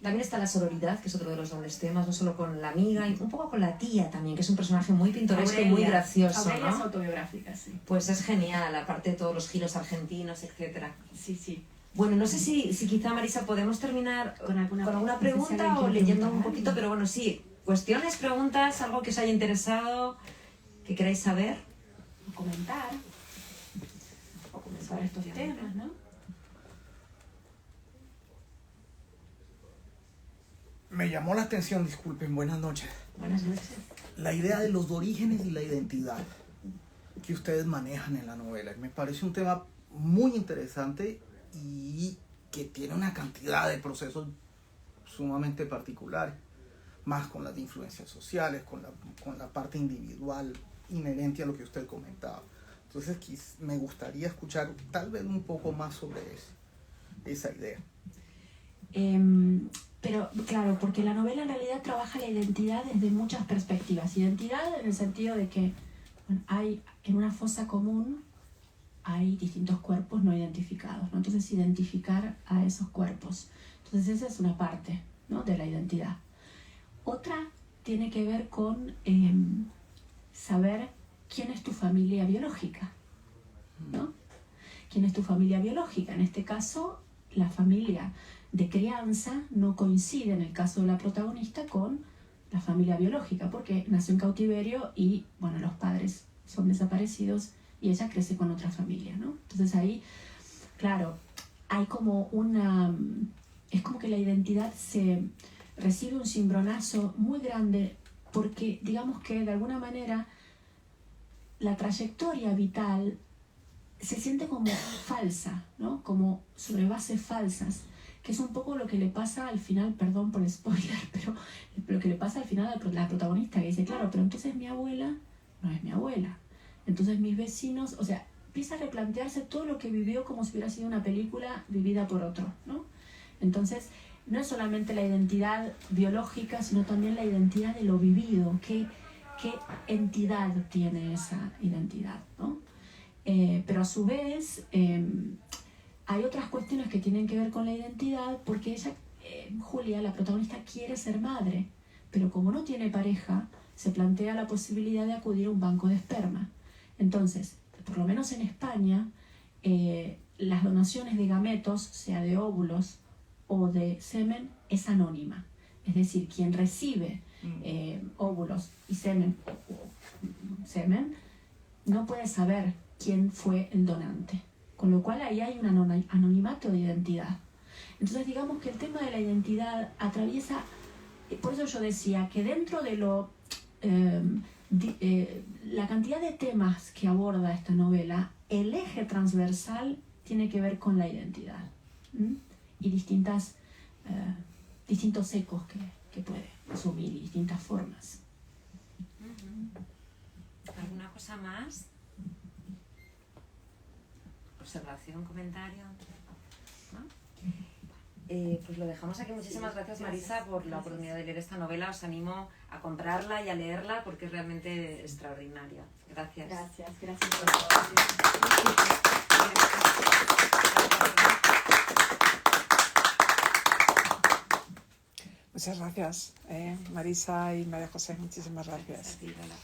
También está la sororidad, que es otro de los grandes temas, no solo con la amiga, y un poco con la tía también, que es un personaje muy pintoresco y muy gracioso, Aurelia, ¿no? es autobiográfica, sí. Pues es genial, aparte de todos los giros argentinos, etc. Sí, sí. Bueno, no sé si quizá, Marisa, podemos terminar con alguna pregunta o leyendo un poquito, pero bueno, sí, cuestiones, preguntas, algo que os haya interesado, que queráis saber. O comentar sobre estos temas, ¿no? Me llamó la atención, disculpen, buenas noches. Buenas noches. La idea de los orígenes y la identidad que ustedes manejan en la novela. Me parece un tema muy interesante y que tiene una cantidad de procesos sumamente particulares, más con las influencias sociales, con la parte individual inherente a lo que usted comentaba. Entonces me gustaría escuchar tal vez un poco más sobre esa idea. Pero claro, porque la novela en realidad trabaja la identidad desde muchas perspectivas. Identidad en el sentido de que hay en una fosa común hay distintos cuerpos no identificados, ¿no? Entonces identificar a esos cuerpos. Entonces esa es una parte, ¿no?, de la identidad. Otra tiene que ver con saber quién es tu familia biológica, ¿no? ¿Quién es tu familia biológica? En este caso, la familia de crianza no coincide en el caso de la protagonista con la familia biológica, porque nació en cautiverio y, bueno, los padres son desaparecidos y ella crece con otra familia, ¿no? Entonces ahí, claro, hay como es como que la identidad se recibe un cimbronazo muy grande porque, digamos que de alguna manera, la trayectoria vital se siente como falsa, ¿no? Como sobre bases falsas, que es un poco lo que le pasa al final, perdón por el spoiler, pero lo que le pasa al final a la protagonista, que dice, claro, pero entonces mi abuela no es mi abuela. Entonces mis vecinos, o sea, empieza a replantearse todo lo que vivió como si hubiera sido una película vivida por otro, ¿no? Entonces, no es solamente la identidad biológica, sino también la identidad de lo vivido, qué entidad tiene esa identidad, ¿no? Pero a su vez hay otras cuestiones que tienen que ver con la identidad, porque ella, Julia, la protagonista, quiere ser madre, pero como no tiene pareja, se plantea la posibilidad de acudir a un banco de esperma. Entonces, por lo menos en España, las donaciones de gametos, sea de óvulos o de semen, es anónima. Es decir, quien recibe óvulos y semen no puede saber quién fue el donante, con lo cual ahí hay un anonimato de identidad. Entonces digamos que el tema de la identidad atraviesa, por eso yo decía que dentro de la cantidad de temas que aborda esta novela, el eje transversal tiene que ver con la identidad, y distintos ecos que puede asumir y distintas formas. ¿Alguna cosa más? ¿Observación, comentario? ¿No? Pues lo dejamos aquí. Muchísimas gracias, Marisa, por la oportunidad de leer esta novela. Os animo a comprarla y a leerla porque es realmente extraordinaria. Gracias. Gracias. Muchas gracias, Marisa y María José. Muchísimas gracias. Gracias a ti, Lola.